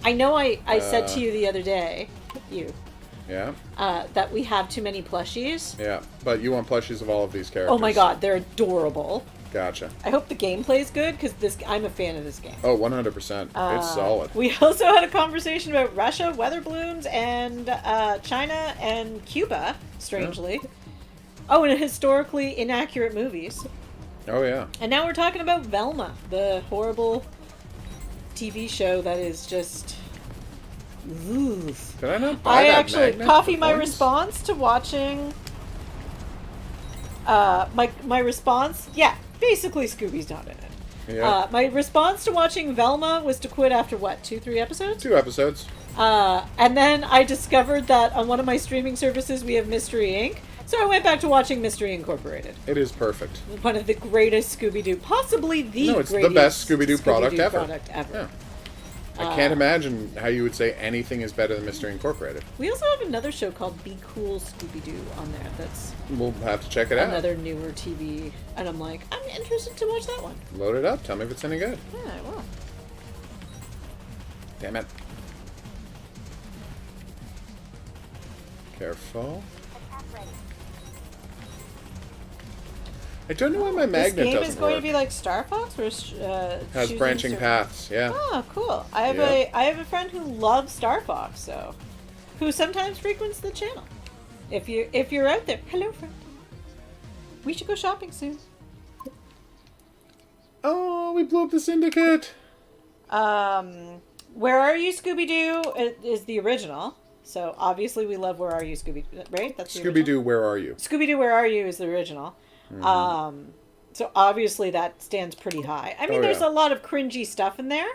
I know I said to you the other day, Yeah. that we have too many plushies. Yeah. But you want plushies of all of these characters. Oh my god, they're adorable. Gotcha. I hope the gameplay is good, because I'm a fan of this game. Oh, 100%. It's solid. We also had a conversation about Russia, weather balloons, and China and Cuba, strangely. Oh, and historically inaccurate movies. Oh, yeah. And now we're talking about Velma, the horrible TV show that is just... Oof. Did I not buy that magnet Coffee, for my points? response to watching... my response... Yeah, basically Scooby's not in it. Yeah. My response to watching Velma was to quit after, what, 2-3 episodes? 2 episodes. And then I discovered that on one of my streaming services we have Mystery Inc., so I went back to watching Mystery Incorporated. It is perfect. One of the greatest Scooby-Doo, possibly the No, it's the greatest best Scooby-Doo product ever. ever. Yeah. I can't imagine how you would say anything is better than Mystery Incorporated. We also have another show called Be Cool Scooby-Doo on there. That's We'll have to check it out. another newer TV. And I'm like, I'm interested to watch that one. Load it up. Tell me if it's any good. Yeah, I will. Damn it. Careful. I don't know why my magnet doesn't work. This game is going to be like Star Fox, or has branching paths. Yeah. Oh, cool! I have a friend who loves Star Fox, so who sometimes frequents the channel. If you're out there, hello friend. We should go shopping soon. Oh, we blew up the syndicate. Where Are You, Scooby-Doo is the original. So obviously we love Where Are You, Scooby-Doo, right? That's Scooby-Doo, Where Are You? Scooby-Doo, Where Are You is the original. Mm-hmm. So obviously that stands pretty high. I mean, there's a lot of cringy stuff in there.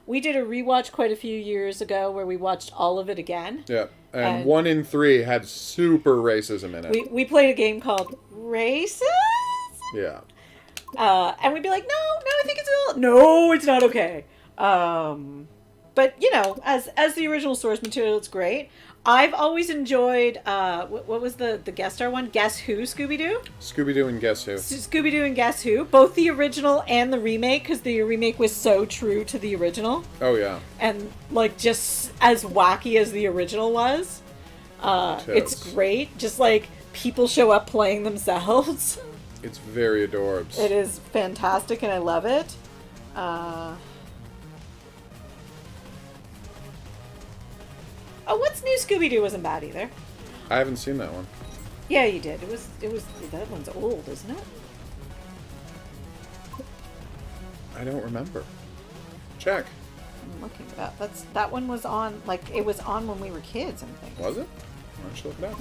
We did a rewatch quite a few years ago where we watched all of it again. Yeah, and 1 in 3 had super racism in it. We played a game called Racist? Yeah. And we'd be like, no, I think it's not okay. But, you know, as the original source material, it's great. I've always enjoyed, what was the guest star one? Guess Who, Scooby-Doo? Scooby-Doo and Guess Who. Scooby-Doo and Guess Who. Both the original and the remake, because the remake was so true to the original. Oh, yeah. And, like, just as wacky as the original was. It's great. Just, like, people show up playing themselves. It's very adorable. It is fantastic, and I love it. Oh, what's New Scooby-Doo wasn't bad either. I haven't seen that one. Yeah, you did. It was. That one's old, isn't it? I don't remember. Check. I'm looking it up. That one was on. Like, it was on when we were kids, I think. Was it? I should look it up.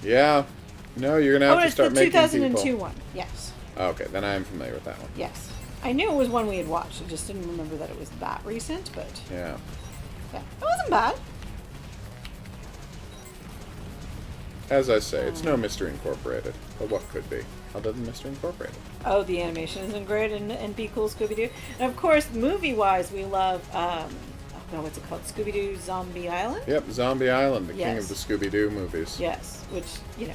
Yeah. No, you're gonna have to start making people. It's the 2002 one. Yes. Oh, okay, then I am familiar with that one. Yes. I knew it was one we had watched. I just didn't remember that it was that recent, but... Yeah. Yeah, it wasn't bad. As I say, it's no Mystery Incorporated, but what could be, other than Mystery Incorporated? Oh, the animation isn't great, and Be Cool Scooby-Doo. And of course, movie-wise, we love, what's it called? Scooby-Doo Zombie Island? Yep, Zombie Island, the king of the Scooby-Doo movies. Yes, which, you know...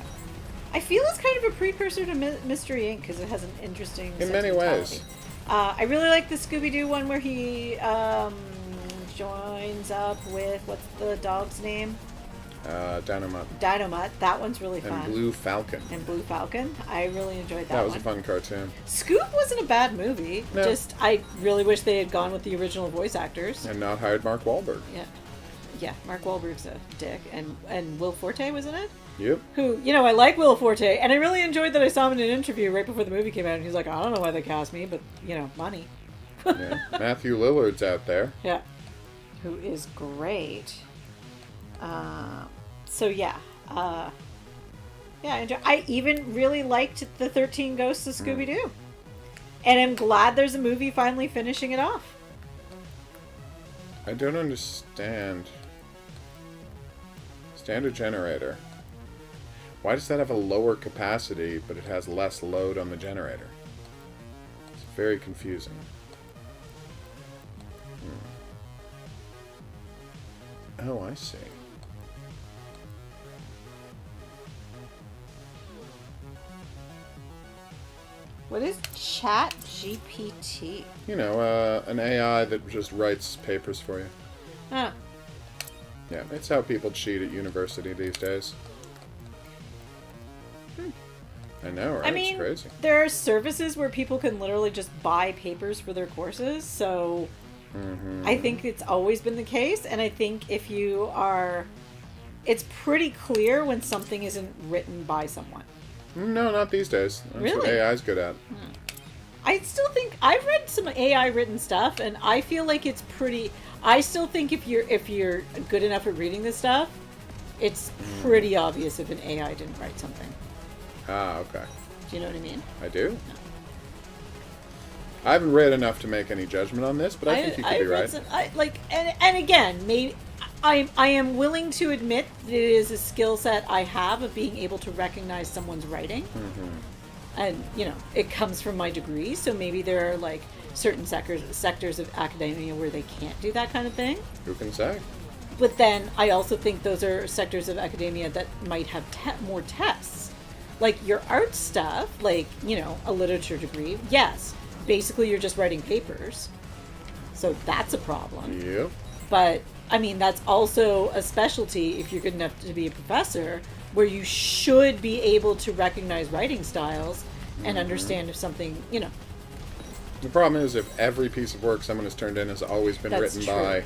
I feel it's kind of a precursor to Mystery Inc. because it has an interesting in many ways. I really like the Scooby-Doo one where he joins up with, what's the dog's name? Dynamite. Dynamite. That one's really fun. And Blue Falcon. I really enjoyed that one. That was a fun cartoon. Scoop wasn't a bad movie. No. Just, I really wish they had gone with the original voice actors. And not hired Mark Wahlberg. Yeah, Mark Wahlberg's a dick. And Will Forte was in it? Yep. Who, you know, I like Will Forte, and I really enjoyed that I saw him in an interview right before the movie came out, and he's like, I don't know why they cast me, but, you know, money. Yeah. Matthew Lillard's out there. Yeah. Who is great. So, yeah. I even really liked the 13 Ghosts of Scooby-Doo. And I'm glad there's a movie finally finishing it off. I don't understand. Standard generator. Why does that have a lower capacity, but it has less load on the generator? It's very confusing. Oh, I see. What is Chat GPT? You know, an AI that just writes papers for you. Huh. Yeah, it's how people cheat at university these days. I know, right? I mean, it's crazy. There are services where people can literally just buy papers for their courses, so I think it's always been the case, and I think if you are... It's pretty clear when something isn't written by someone. No, not these days. That's what AI's good at. I still think... I've read some AI-written stuff, and I feel like it's pretty... I still think if you're good enough at reading this stuff, it's pretty obvious if an AI didn't write something. Ah, okay. Do you know what I mean? I do. No. I haven't read enough to make any judgment on this, but I think you could be right. And again, maybe I am willing to admit that it is a skill set I have of being able to recognize someone's writing. And, you know, it comes from my degree, so maybe there are, like, certain sectors of academia where they can't do that kind of thing. Who can say? But then I also think those are sectors of academia that might have more tests. Like your art stuff, like, you know, a literature degree, yes. basically you're just writing papers. So that's a problem. Yep. But, I mean, that's also a specialty, if you're good enough to be a professor, where you should be able to recognize writing styles and understand if something, you know. The problem is if every piece of work someone has turned in has always been That's written true. by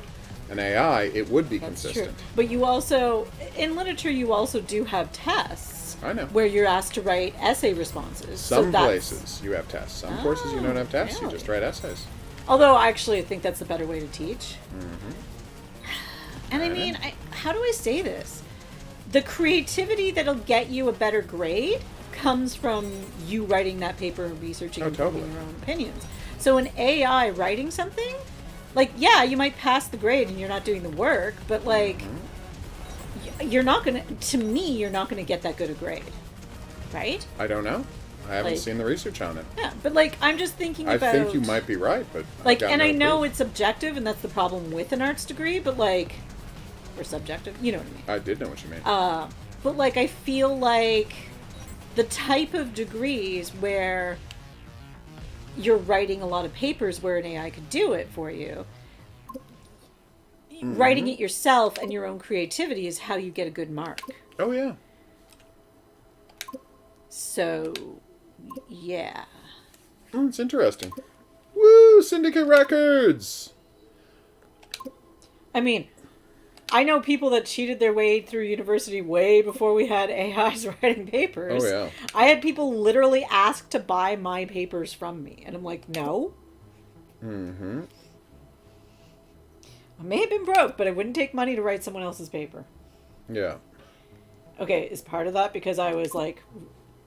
an AI, it would be That's consistent. true. But you also, in literature, you also do have tests. I know. Where you're asked to write essay responses. Some places you have tests. Some courses you don't have tests. Really? You just write essays. Although, actually, I think that's the better way to teach. Mm-hmm. And I mean, how do I say this? The creativity that'll get you a better grade comes from you writing that paper and researching and totally. forming your own opinions. So an AI writing something, like, yeah, you might pass the grade and you're not doing the work, but, like, you're not going to me, you're not going to get that good a grade. Right? I don't know. I haven't Like- seen the research on it. Yeah, but, like, I'm just thinking I about... think you might be right, but... Like, I've got and no I know proof. it's subjective, and that's the problem with an arts degree, but, like... Or subjective, you know what I mean. I did know what you mean. But, like, I feel like the type of degrees where you're writing a lot of papers where an AI could do it for you, writing it yourself and your own creativity is how you get a good mark. Oh, yeah. So, yeah. It's interesting. Woo! Syndicate Records! I mean, I know people that cheated their way through university way before we had AIs writing papers. Oh, yeah. I had people literally ask to buy my papers from me. And I'm like, no. Mm-hmm. I may have been broke, but I wouldn't take money to write someone else's paper. Yeah. Okay, is part of that because I was like,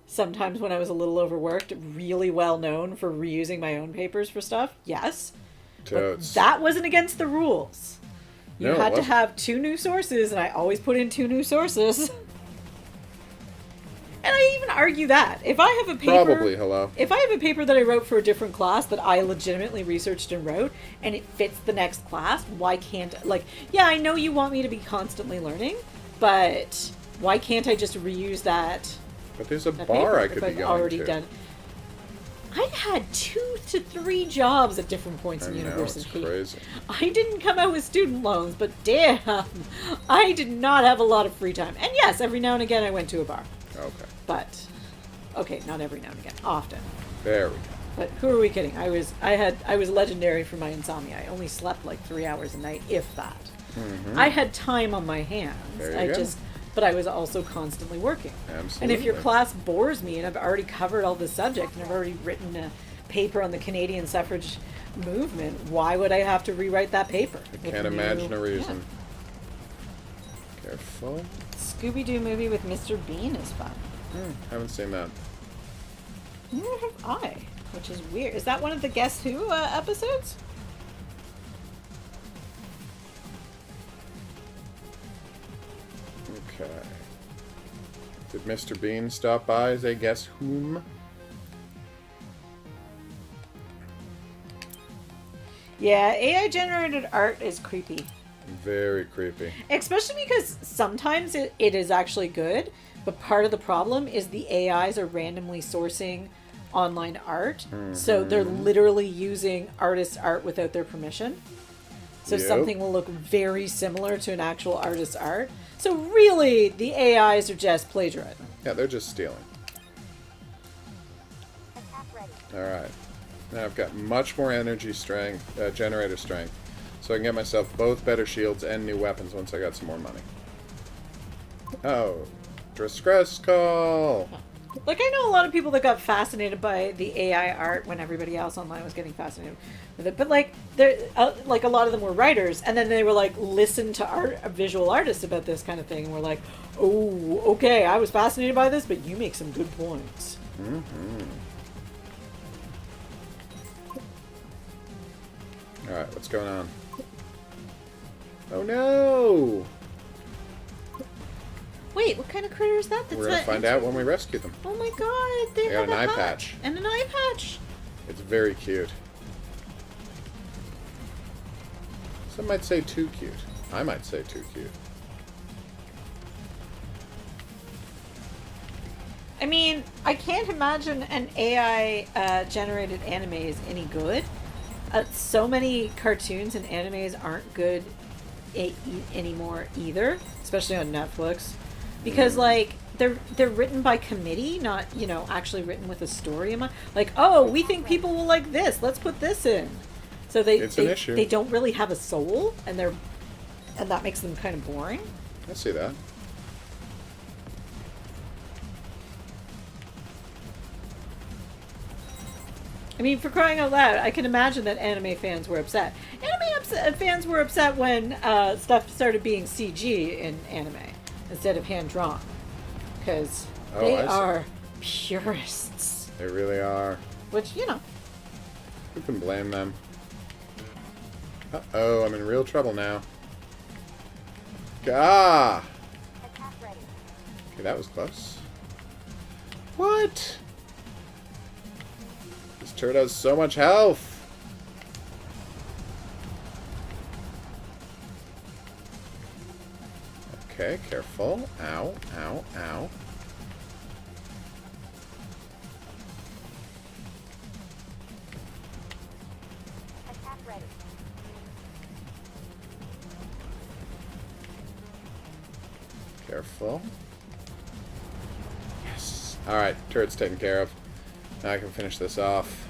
sometimes when I was a little overworked, really well known for reusing my own papers for stuff? Yes. Totes. But that wasn't against the rules. You No, it had to wasn't. have 2 new sources, and I always put in 2 new sources. And I even argue that. If I have a paper... Probably, hello. If I have a paper that I wrote for a different class that I legitimately researched and wrote, and it fits the next class, why can't... Like, yeah, I know you want me to be constantly learning, but why can't I just reuse that But there's a that bar paper I if could be I've going already to. done? I had 2 to 3 jobs at different points in I know, university. it's crazy. I didn't come out with student loans, but damn, I did not have a lot of free time. And yes, every now and again I went to a bar. Okay. But, okay, not every now and again, often. There we go. But who are we kidding? I was legendary for my insomnia. I only slept like 3 hours a night, if that. Mm-hmm. I had time on my hands. There you go. But I was also constantly working. Absolutely. And if your class bores me and I've already covered all the subject and I've already written a paper on the Canadian suffrage movement, why would I have to rewrite that paper? I can't imagine a reason. Careful. Yeah. Scooby-Doo movie with Mr. Bean is fun. Haven't seen that. Neither have I, which is weird. Is that one of the Guess Who episodes? Okay. Did Mr. Bean stop by as a guess whom? Yeah, AI generated art is creepy. Very creepy. Especially because sometimes it is actually good, but part of the problem is the AIs are randomly sourcing online art. So they're literally using artist art without their permission. So Yep. something will look very similar to an actual artist's art. So really, the AIs are just plagiarizing. Yeah, they're just stealing. Alright. Now I've got much more energy strength, generator strength. So I can get myself both better shields and new weapons once I got some more money. Oh. Distress call! Like, I know a lot of people that got fascinated by the AI art when everybody else online was getting fascinated with it. But, like, like a lot of them were writers, and then they were like, listen to visual artists about this kind of thing, and we're like, oh, okay, I was fascinated by this, but you make some good points. Alright, what's going on? Oh no! Wait, what kind of critter is that? We're gonna find out when we rescue them. Oh my god, they got have an a eye hut patch. and an eye patch. It's very cute. Some might say too cute. I might say too cute. I mean, I can't imagine an AI generated anime is any good. So many cartoons and animes aren't good anymore either, especially on Netflix, because like they're written by committee, not actually written with a story in mind. Like, oh, we think people will like this, let's put this in. So they don't really have a soul, and that makes them kind of boring. I see that. I mean, for crying out loud, I can imagine that anime fans were upset. Fans were upset when stuff started being CG in anime instead of hand-drawn. Because they are purists. They really are. Which, Who can blame them? Uh-oh, I'm in real trouble now. Ah! Okay, that was close. What? This turret has so much health! Okay, careful. Ow, ow, ow. Careful. Yes. Alright, turret's taken care of. Now I can finish this off.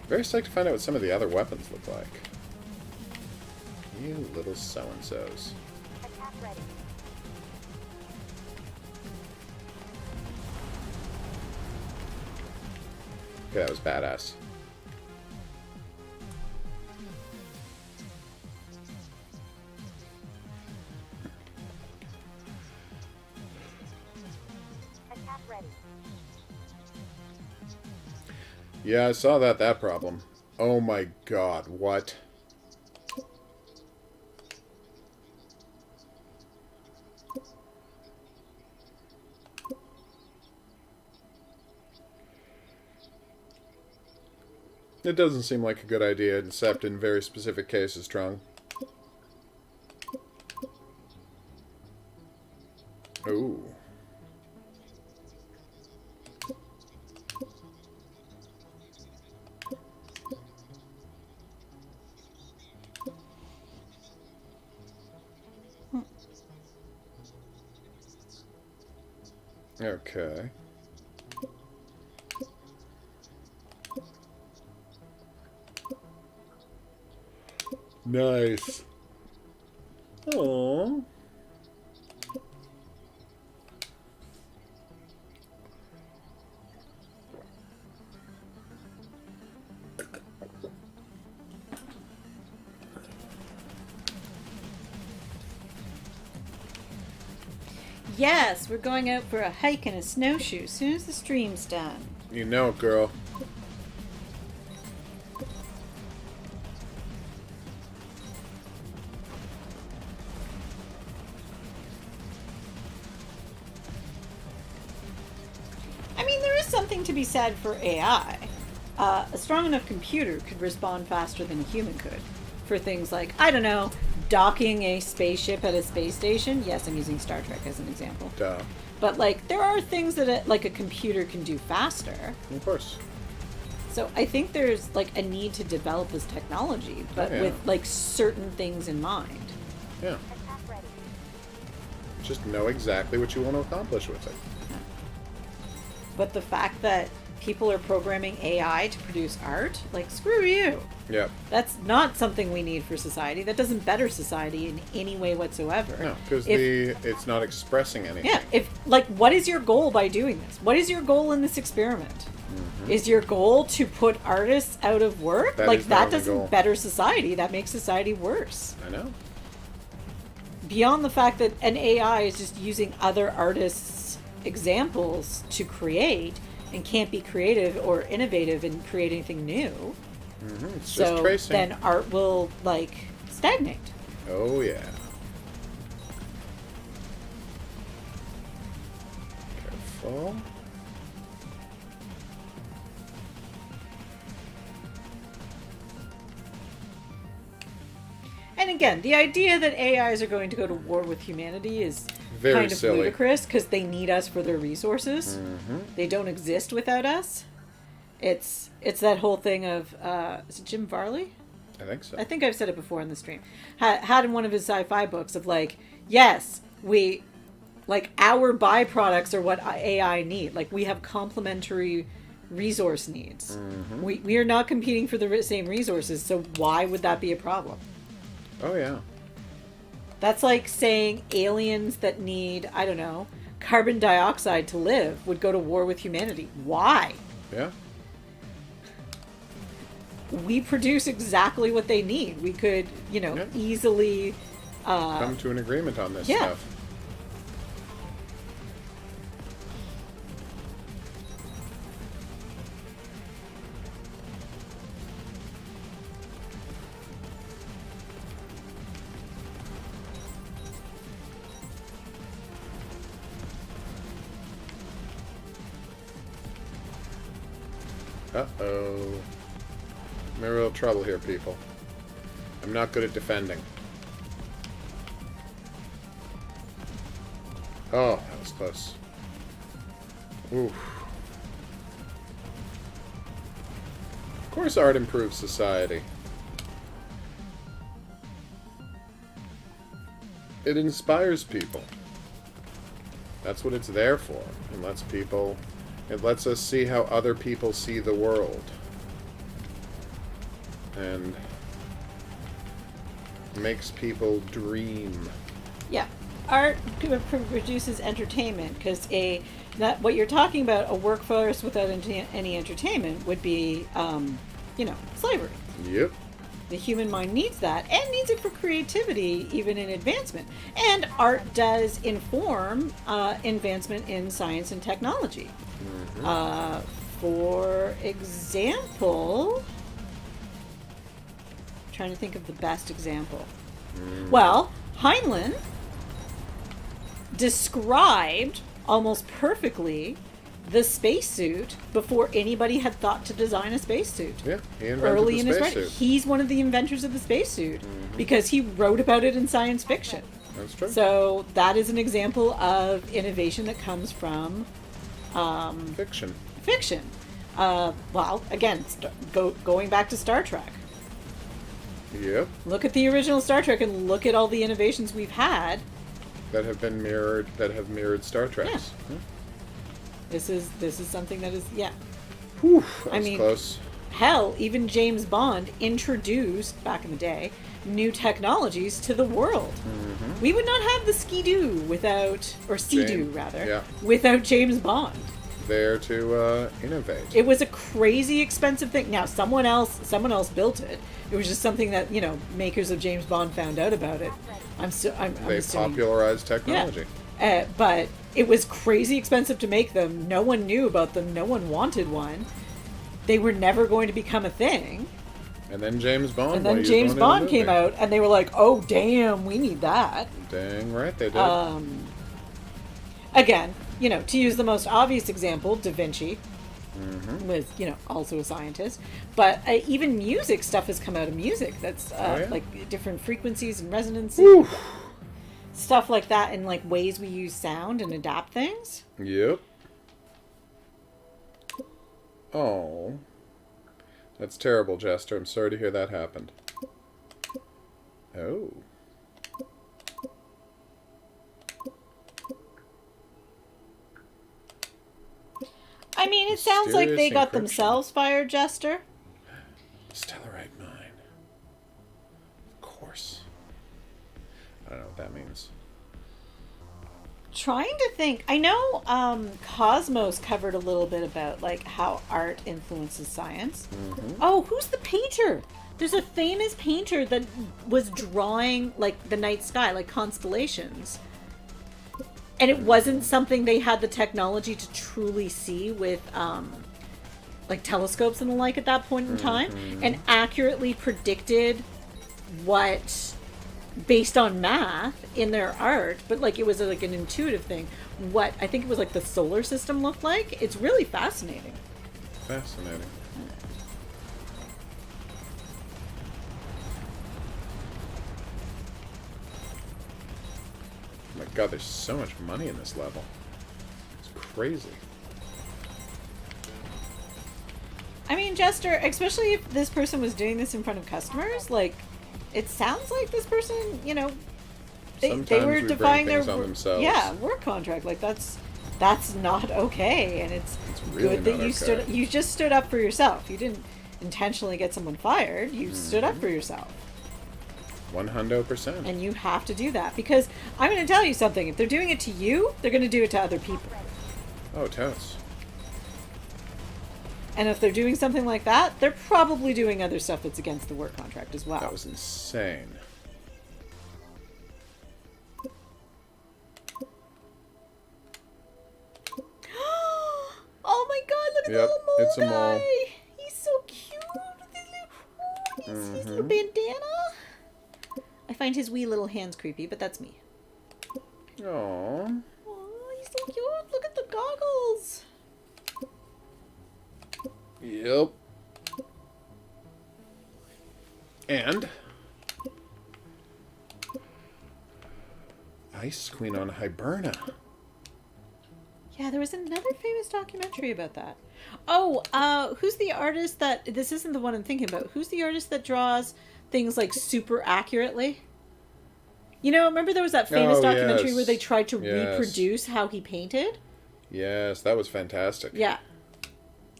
Very psyched to find out what some of the other weapons look like. You little so-and-sos. Okay, that was badass. Yeah, I saw that problem. Oh my god, what? It doesn't seem like a good idea, except in very specific cases, Trung. Ooh. Okay. Nice. Aww. Yes, we're going out for a hike and a snowshoe as soon as the stream's done. You know it, girl. I mean, there is something to be said for AI. A strong enough computer could respond faster than a human could. For things like, I don't know, docking a spaceship at a space station. Yes, I'm using Star Trek as an example. Duh. But, like, there are things that, a computer can do faster. Of course. So I think there's, like, a need to develop this technology, but with, like, certain things in mind. Yeah. Just know exactly what you want to accomplish with it. But the fact that people are programming AI to produce art, like, screw you. Yeah. That's not something we need for society. That doesn't better society in any way whatsoever. No, because it's not expressing anything. Yeah, what is your goal by doing this? What is your goal in this experiment? Mm-hmm. Is your goal to put artists out of work? That doesn't better society. That makes society worse. I know. Beyond the fact that an AI is just using other artists' examples to create and can't be creative or innovative and create anything new. Mm-hmm. It's so just tracing. Then art will, stagnate. Oh, yeah. Careful. And again, the idea that AIs are going to go to war with humanity is Very kind of silly. ludicrous because they need us for their resources. Mm-hmm. They don't exist without us. It's that whole thing of is it Jim Varley? I think so. I think I've said it before on the stream. Had in one of his sci-fi books of like, yes, we like our byproducts are what AI need. Like we have complementary resource needs. Mm-hmm. We are not competing for the same resources, so why would that be a problem? Oh yeah. That's like saying aliens that need, I don't know, carbon dioxide to live would go to war with humanity. Why? Yeah. We produce exactly what they need. We could, easily come to an agreement on this stuff. Uh-oh. I'm in real trouble here, people. I'm not good at defending. Oh, that was close. Oof. Of course art improves society. It inspires people. That's what it's there for. It lets us see how other people see the world. And makes people dream. Yeah. Art produces entertainment because what you're talking about, a workforce without any entertainment would be, slavery. Yep. The human mind needs that and needs it for creativity, even in advancement. And art does inform advancement in science and technology. Mm-hmm. For example, I'm trying to think of the best example. Well, Heinlein described almost perfectly the spacesuit before anybody had thought to design a spacesuit. Yeah, he invented early the in his spacesuit. He's one of the inventors of the spacesuit because he wrote about it in science fiction. That's true. So that is an example of innovation that comes from fiction. Fiction. Well, again, going back to Star Trek. Yep. Look at the original Star Trek and look at all the innovations we've had that have been mirrored. That have mirrored Star Trek's. Yeah. This is something that is Whew, that was close. Hell, even James Bond introduced back in the day new technologies to the world. Mm-hmm. We would not have the Ski-Doo without James Bond. There to innovate. It was a crazy expensive thing. Now someone else built it. It was just something that makers of James Bond found out about it. They popularized technology. Yeah. But it was crazy expensive to make them. No one knew about them. No one wanted one. They were never going to become a thing. And then James Bond. And then James Bond came out, and they were like, "Oh, damn, we need that." Dang right they did. Again, to use the most obvious example, Da Vinci was, also a scientist. But even music stuff has come out of music. That's like different frequencies and resonances. Stuff like that, and like ways we use sound and adapt things. Yep. Oh. That's terrible, Jester. I'm sorry to hear that happened. Oh. I mean, it sounds like they got themselves fired, Jester. Stellarite mine. Of course. I don't know what that means. Trying to think. I know Cosmos covered a little bit about like how art influences science. Mm-hmm. Oh, who's the painter? There's a famous painter that was drawing like the night sky, like constellations. And it wasn't something they had the technology to truly see with like telescopes and the like at that point in time, and accurately predicted what, based on math in their art, but like it was like an intuitive thing, what I think it was like the solar system looked like. It's really fascinating. Fascinating. My God, there's so much money in this level. It's crazy. I mean, Jester, especially if this person was doing this in front of customers, like, it sounds like this person, you know, they were defying their work contract. Like, that's not okay, and it's really good that you just stood up for yourself. You didn't intentionally get someone fired. You stood up for yourself. 100%. And you have to do that, because I'm going to tell you something. If they're doing it to you, they're going to do it to other people. Oh, totes. And if they're doing something like that, they're probably doing other stuff that's against the work contract as well. That was insane. Oh my god, look at the little mole it's a mole. guy. He's so cute. His little bandana. I find his wee little hands creepy, but that's me. Aww. Oh, he's so cute. Look at the goggles. Yep. And Ice Queen on Hiberna. Yeah, there was another famous documentary about that. Oh, who's the artist that... This isn't the one I'm thinking about. Who's the artist that draws things, like, super accurately? You know, remember there was that famous documentary where they tried to reproduce how he painted? Yes, that was fantastic. Yeah.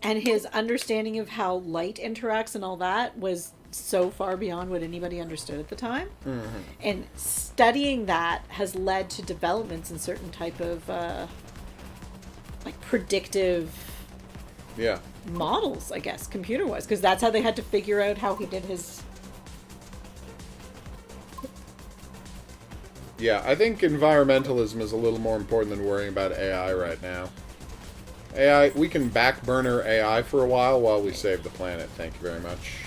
And his understanding of how light interacts and all that was so far beyond what anybody understood at the time. Mm-hmm. And studying that has led to developments in certain type of like predictive models, I guess, computer-wise, because that's how they had to figure out how he did his... Yeah, I think environmentalism is a little more important than worrying about AI right now. AI, we can back burner AI for a while we save the planet. Thank you very much.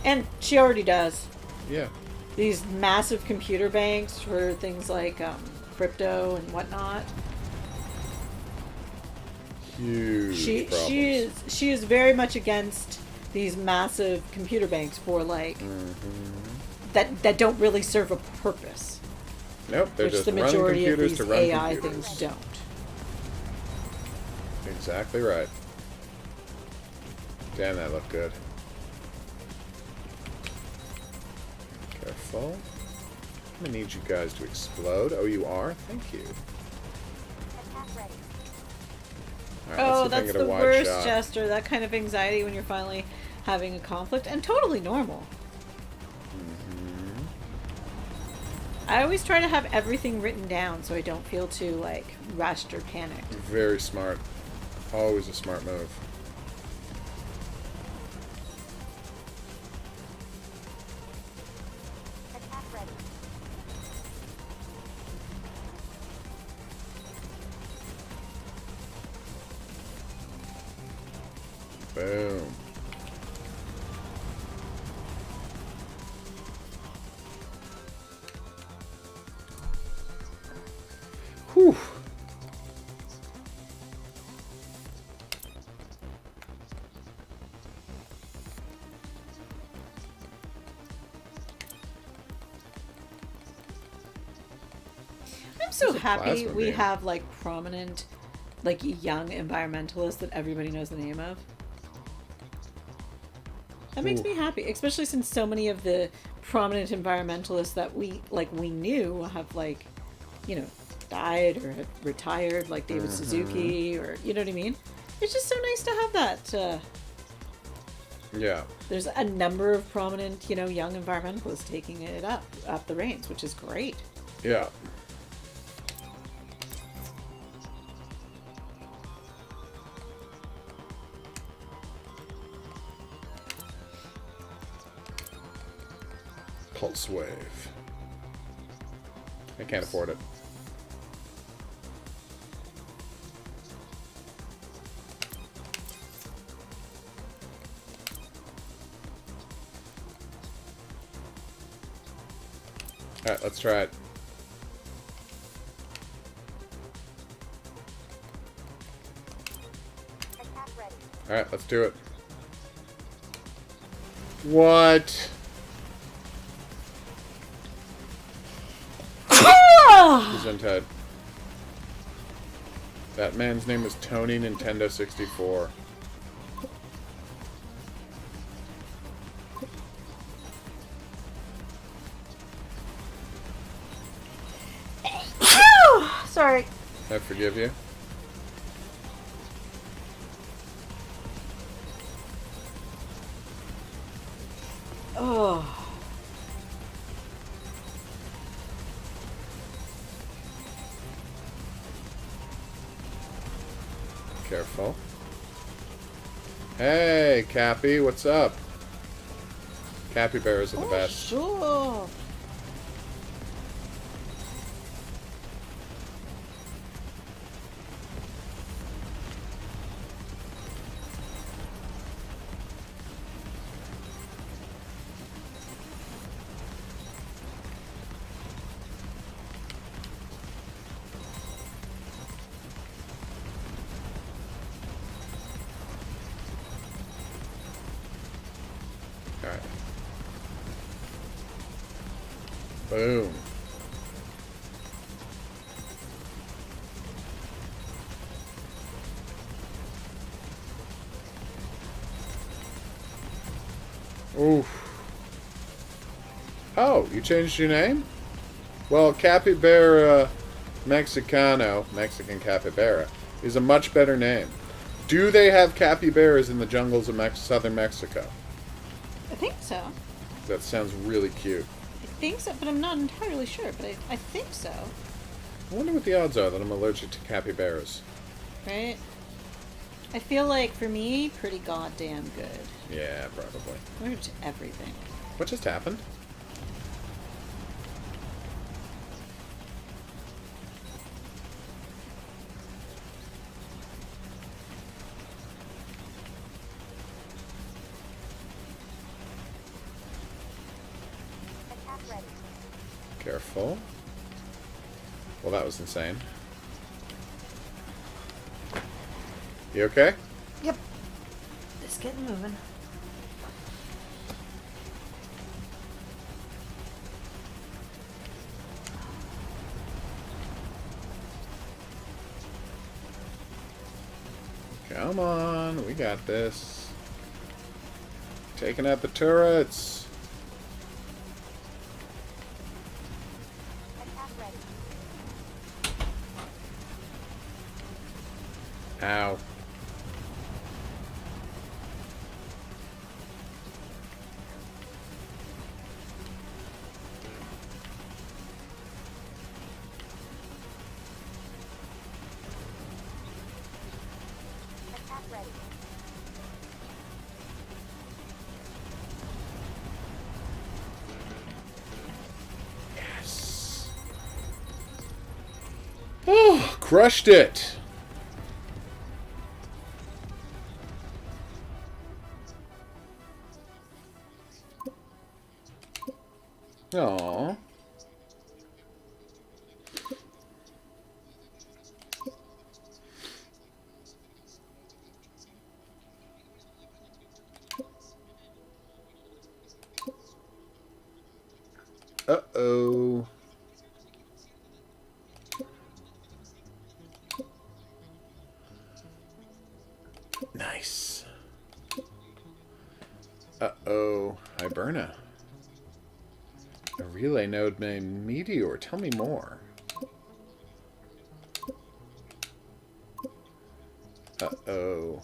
And she already does. Yeah. These massive computer banks for things like crypto and whatnot. Huge problems. She is very much against these massive computer banks for like that don't really serve a purpose. Nope, they're which just the majority running computers of these to run AI computers. things don't. Exactly right. Damn, that looked good. Careful. I'm gonna need you guys to explode. Oh, you are? Thank you. Right, oh, that's the worst, Jester. That kind of anxiety when you're finally having a conflict, and totally normal. I always try to have everything written down so I don't feel too, like, rushed or panicked. Very smart. Always a smart move. Boom. Whew. I'm so happy we have like prominent, like young environmentalists that everybody knows the name of. That makes me happy, especially since so many of the prominent environmentalists that we knew have like, you know, died or had retired, like David Suzuki, or you know what I mean? It's just so nice to have that. Yeah. There's a number of prominent, you know, young environmentalists taking it up the reins, which is great. Yeah. Pulse wave. I can't afford it. Alright, let's try it. Alright, let's do it. What? Gesundheit. That man's name was Tony Nintendo 64. Sorry. I forgive you. Oh. Careful. Hey, Cappy, what's up? Cappy bears are the best. Sure. Alright. Boom. Oof. Oh, you changed your name? Well, Capybara Mexicano, Mexican Capybara, is a much better name. Do they have capybaras in the jungles of southern Mexico? I think so. That sounds really cute. I think so, but I'm not entirely sure, but I think so. I wonder what the odds are that I'm allergic to capybaras. Right? I feel like, for me, pretty goddamn good. Yeah, probably. I'm allergic to everything. What just happened? Careful. Well, that was insane. You okay? Yep. Just getting moving. Come on, we got this. Taking out the turrets. Ow. Yes. Oh, crushed it. Aww. Uh-oh. Nice. Uh-oh. Hiberna. A relay node named Meteor. Tell me more. Uh-oh.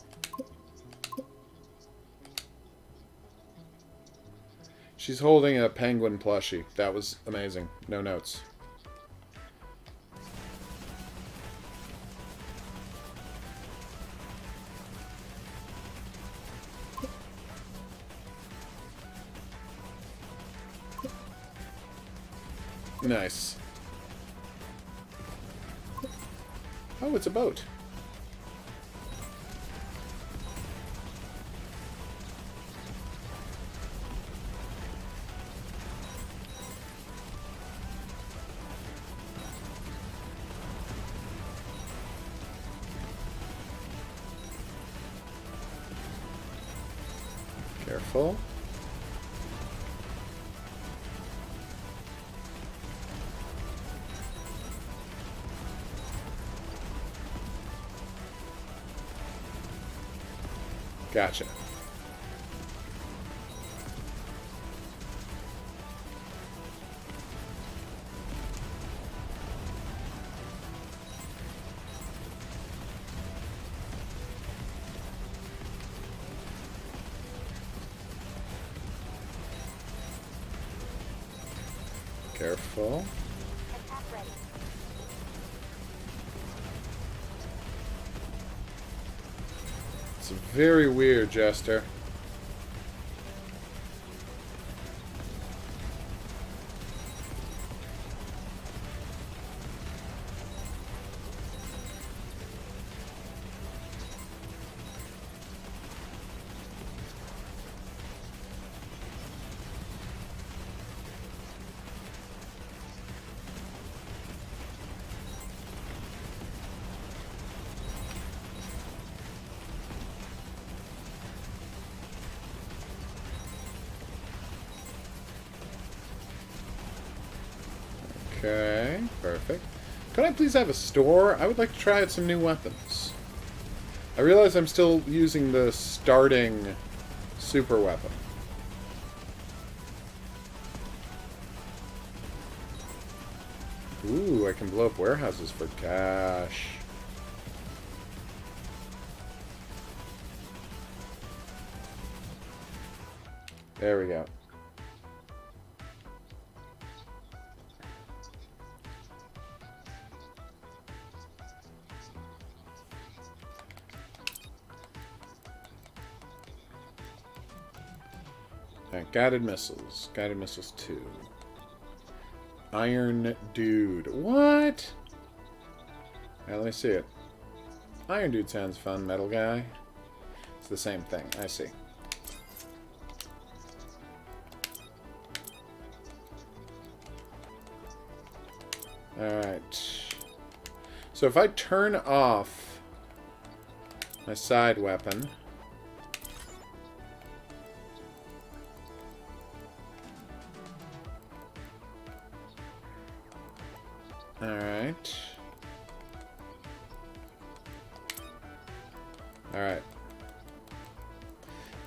She's holding a penguin plushie. That was amazing. No notes. Nice. Oh, it's a boat. Careful. Gotcha. Careful. It's very weird, Jester. Okay, perfect. Could I please have a store? I would like to try out some new weapons. I realize I'm still using the starting super weapon. Ooh, I can blow up warehouses for cash. There we go. Alright, guided missiles. Guided missiles 2. Iron Dude. What? Alright, let me see it. Iron Dude sounds fun. Metal guy. It's the same thing. I see. Alright. So if I turn off my side weapon... Alright. Alright.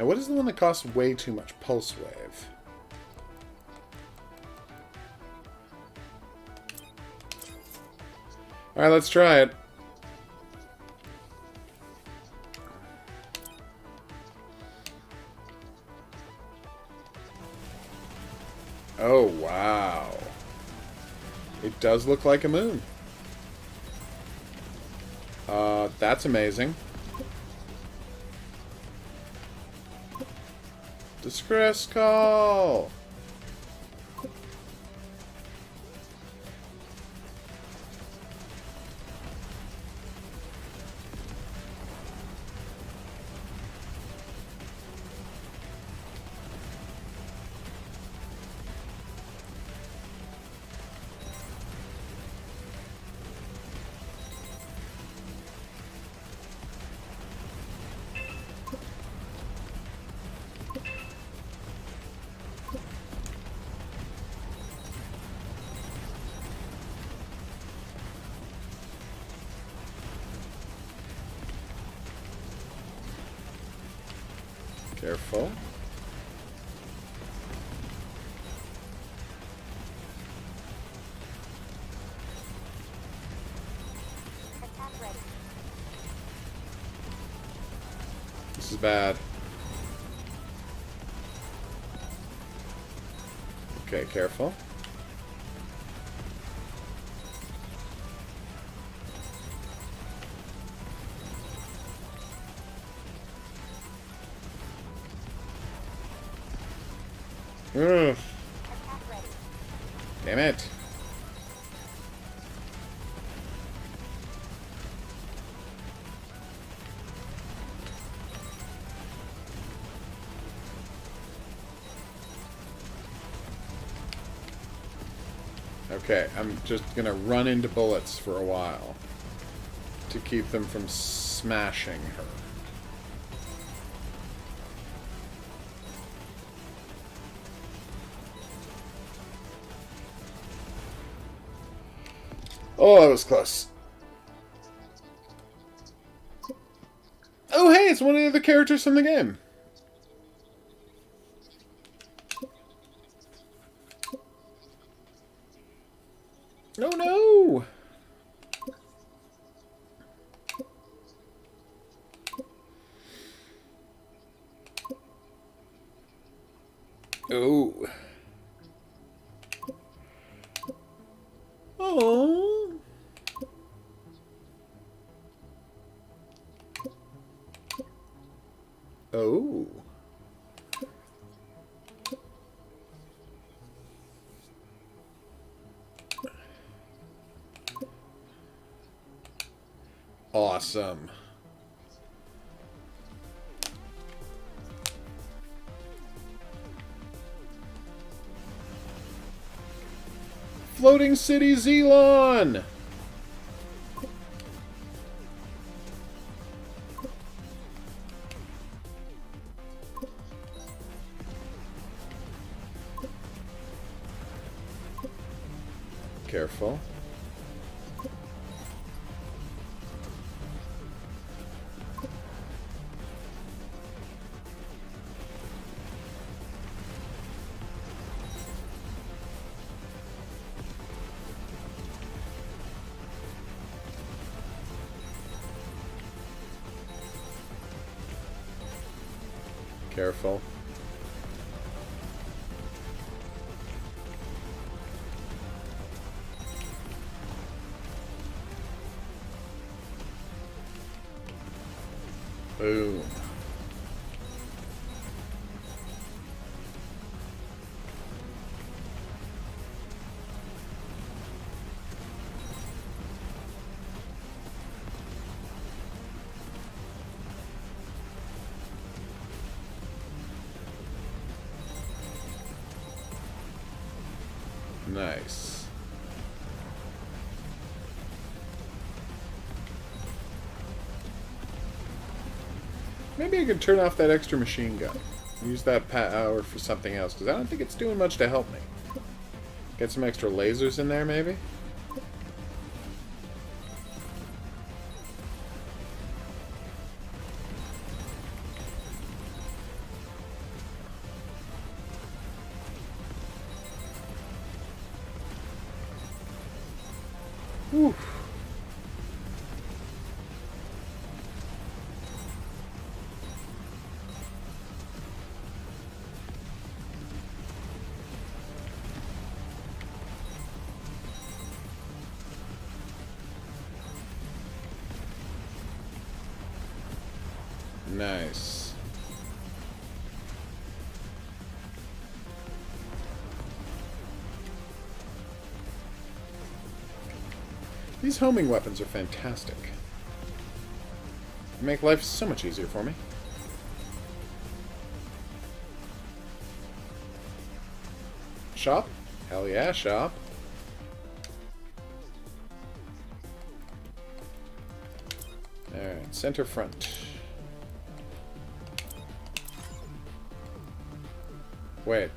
Now what is the one that costs way too much? Pulse Wave. Alright, let's try it. Oh, wow. It does look like a moon. That's amazing. Distress call! Careful. This is bad. Okay, careful. Ugh. Damn it. Okay, I'm just gonna run into bullets for a while to keep them from smashing her. Oh, that was close. Oh, hey, it's one of the other characters from the game. Oh, no! Oh. Oh. Oh. Awesome. Floating City Zelon! Careful. Careful. Boom. Nice. Maybe I could turn off that extra machine gun. Use that power for something else, because I don't think it's doing much to help me. Get some extra lasers in there, maybe? Whew. Nice. These homing weapons are fantastic. They make life so much easier for me. Shop? Hell yeah, shop. Alright, center front. Wait.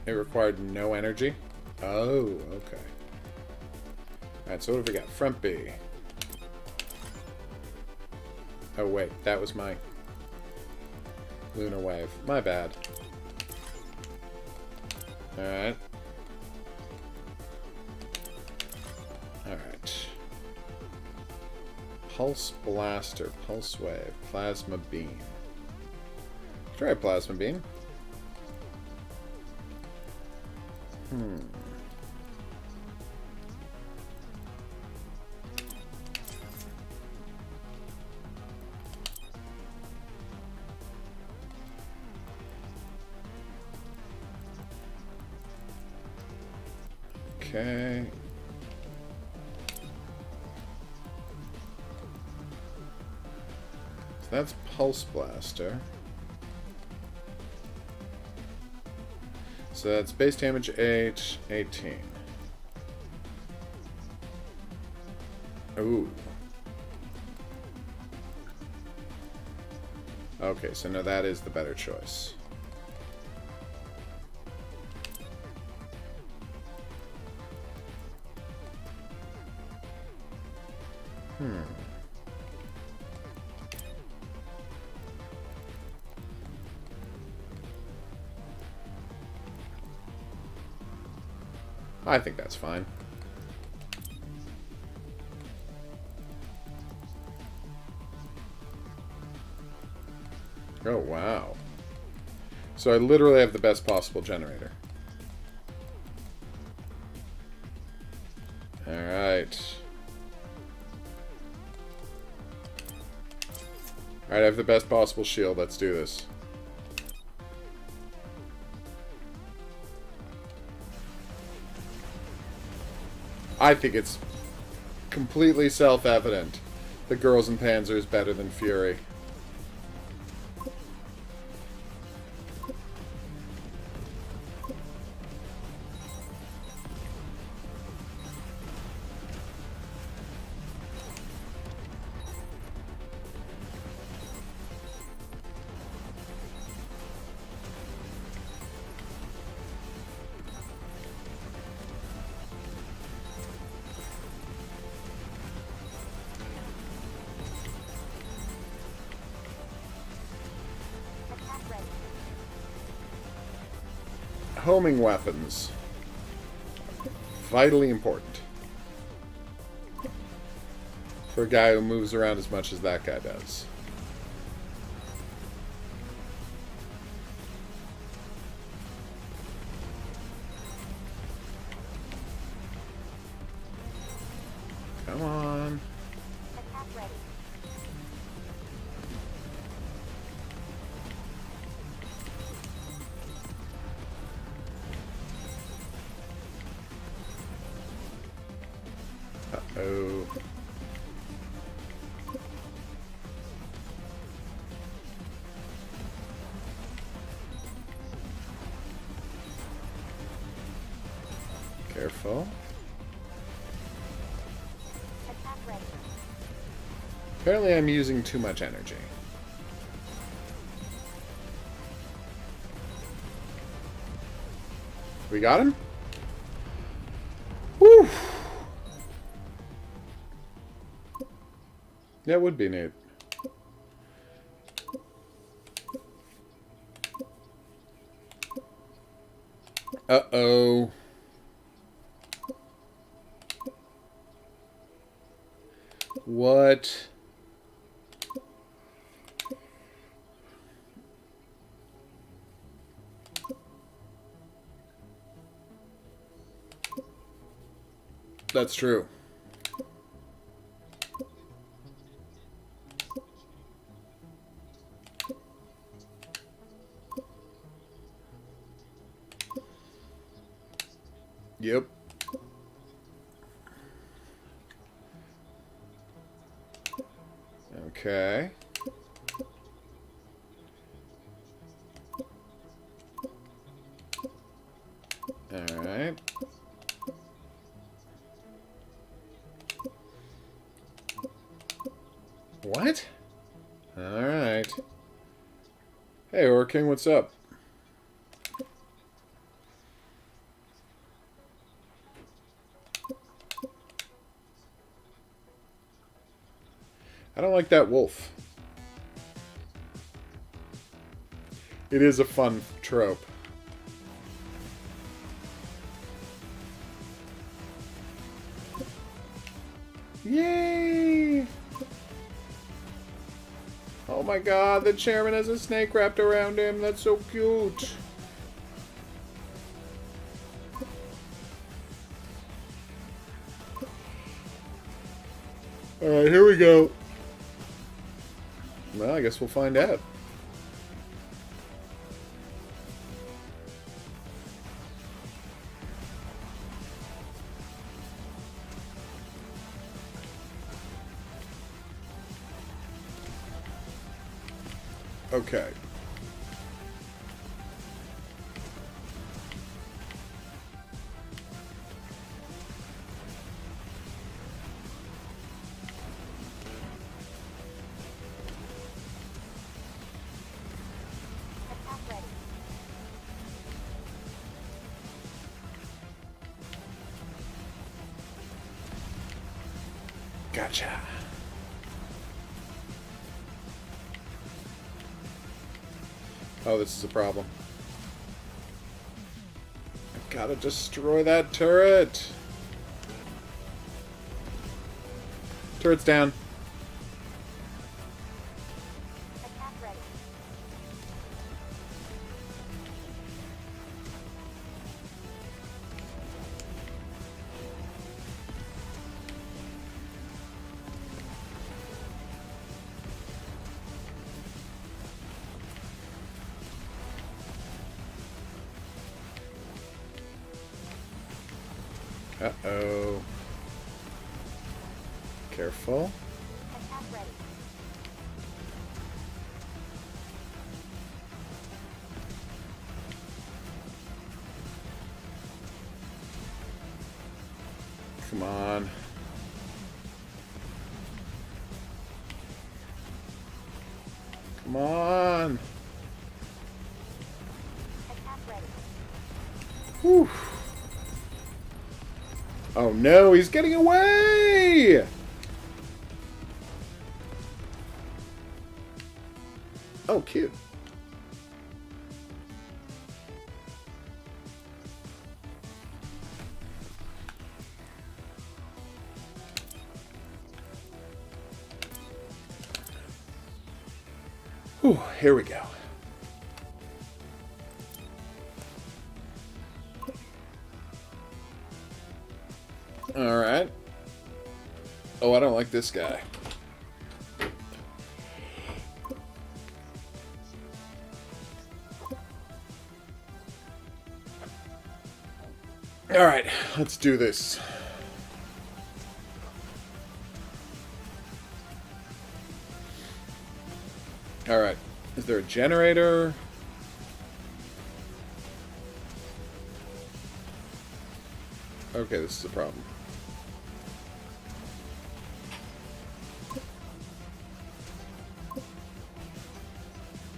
It required no energy? Oh, okay. Alright, so what have we got? Front B. Oh, wait. That was my lunar wave. My bad. Alright. Alright. Pulse Blaster. Pulse Wave. Plasma Beam. Try Plasma Beam. Okay. So that's Pulse Blaster. So that's base damage 8, 18. Ooh. Okay, so now that is the better choice. I think that's fine. Oh, wow. So I literally have the best possible generator. Alright. Alright, I have the best possible shield. Let's do this. I think it's completely self-evident that Girls and Panzer is better than Fury. Homing weapons. Vitally important. For a guy who moves around as much as that guy does. Come on. Uh-oh. Careful. Apparently I'm using too much energy. We got him? Whew! That would be neat. Uh-oh. What? That's true. Yep. Okay. All right. What? All right. Hey, Or King, what's up? I don't like that wolf. It is a fun trope. Yay! Oh my god, the chairman has a snake wrapped around him. That's so cute. Alright, here we go. Well, I guess we'll find out. Okay. Gotcha. Oh, this is a problem. Gotta destroy that turret. Turret's down. Uh-oh. Careful. Come on. Come on. Whew. Oh no, he's getting away! Oh, cute. Whew, here we go. Alright. Oh, I don't like this guy. Alright, let's do this. Alright, is there a generator? Okay, this is a problem.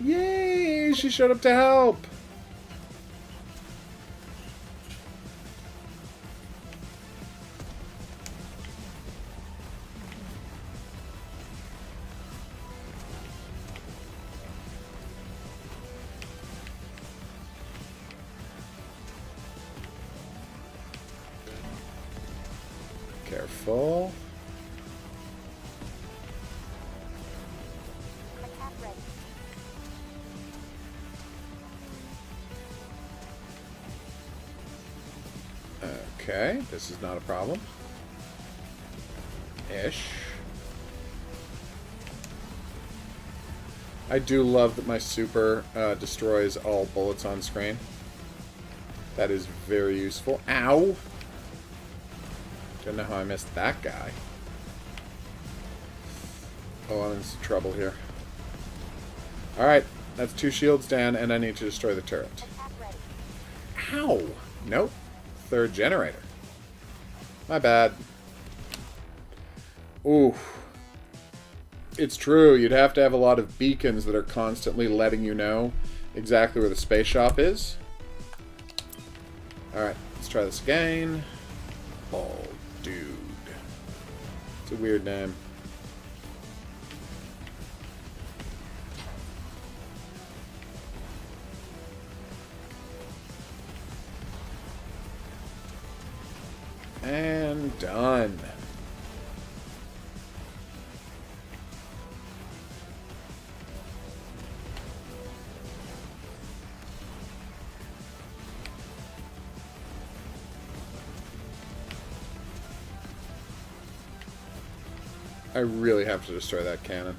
Yay! She showed up to help! Careful. Okay, this is not a problem. Ish. I do love that my super destroys all bullets on screen. That is very useful. Ow! Don't know how I missed that guy. Oh, I'm in some trouble here. Alright, that's 2 shields down, and I need to destroy the turret. Ow! Nope. 3rd generator. My bad. Ooh. It's true, you'd have to have a lot of beacons that are constantly letting you know exactly where the space shop is. Alright, let's try this again. Oh, dude. It's a weird name. And done. I really have to destroy that cannon.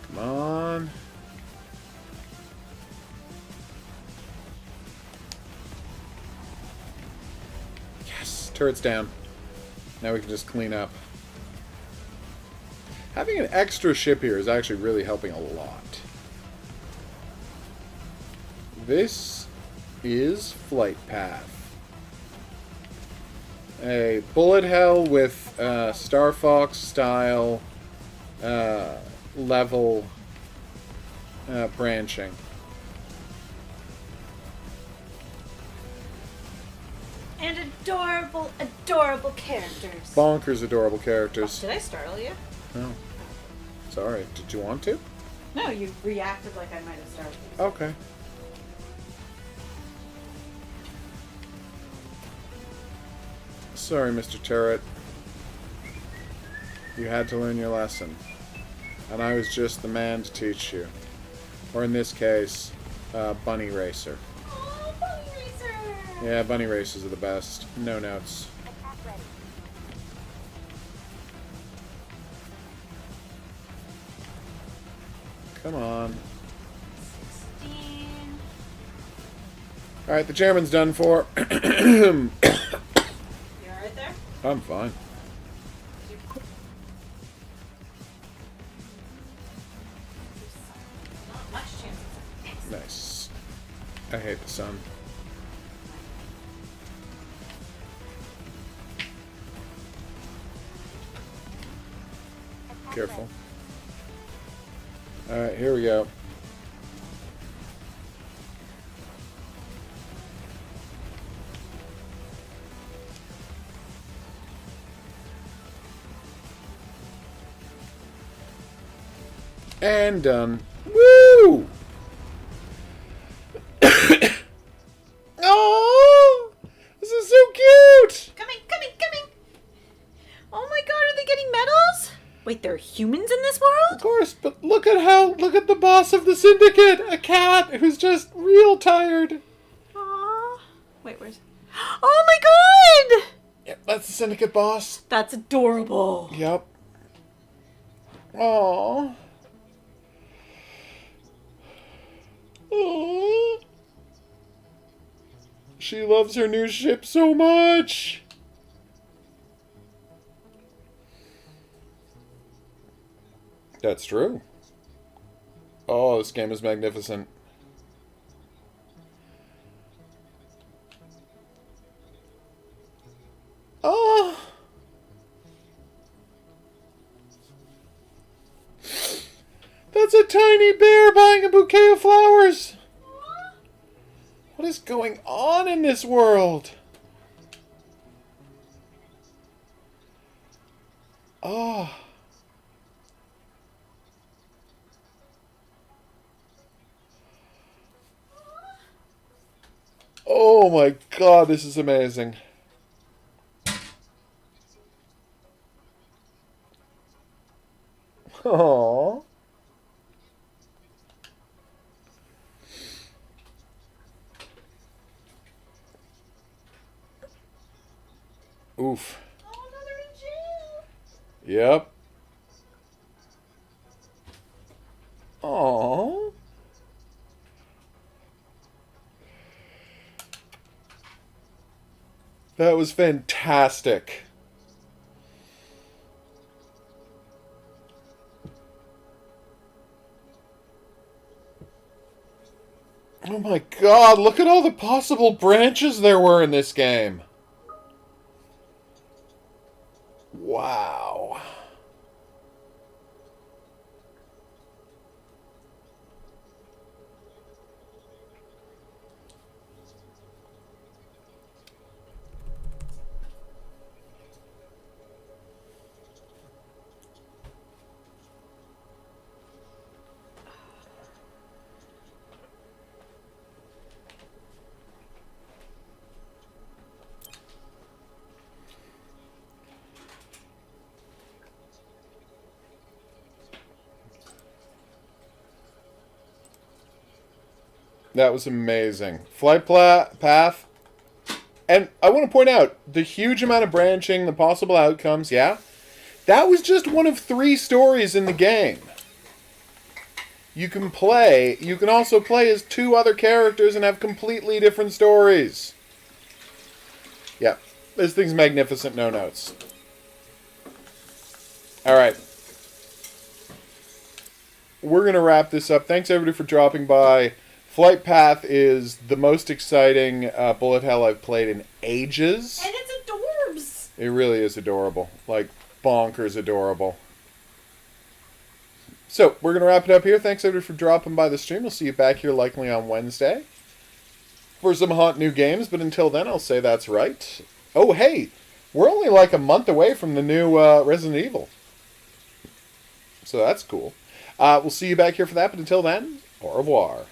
Come on. Yes, turret's down. Now we can just clean up. Having an extra ship here is actually really helping a lot. This is Flightpath. A bullet hell with Star Fox style level branching. And adorable, adorable characters. Bonkers adorable characters. Did I startle you? No. Sorry. Did you want to? No, you reacted like I might have startled you. Okay. Sorry, Mr. Turret. You had to learn your lesson. And I was just the man to teach you. Or in this case, Bunny Racer. Oh, Bunny Racer! Yeah, Bunny Racers are the best. No notes. Come on. 16. Alright, the chairman's done for. You alright there? I'm fine. Not much chance. Nice. I hate the sun. Careful. Alright, here we go. And done. Woo! Oh, this is so cute! Coming! Oh my god, are they getting medals? Wait, there are humans in this Of world? course, but look at the boss of the syndicate! A cat who's just real tired. Aww. Wait, where's... Oh my god! Yep, that's the syndicate boss. That's adorable. Yep. Aww. Aww. She loves her new ship so much. That's true. Oh, this game is magnificent. Oh. That's a tiny bear buying a bouquet of flowers. What is going on in this world? Oh. Oh my god, this is amazing. Aww. Oof. Oh, no, they're in jail. Yep. Aww. That was fantastic. Oh my god, look at all the possible branches there were in this game. Wow. That was amazing. Flightpath. And I want to point out, the huge amount of branching, the possible outcomes, yeah? That was just one of 3 stories in the game. You can also play as 2 other characters and have completely different stories. Yeah, this thing's magnificent, no notes. Alright. We're going to wrap this up. Thanks everybody for dropping by. Flightpath is the most exciting bullet hell I've played in ages. And it's adorbs. It really is adorable. Like, bonkers adorable. So, we're going to wrap it up here. Thanks everybody for dropping by the stream. We'll see you back here likely on Wednesday for some hot new games. But until then, I'll say that's right. Oh, hey! We're only like a month away from the new Resident Evil. So that's cool. We'll see you back here for that. But until then, au revoir.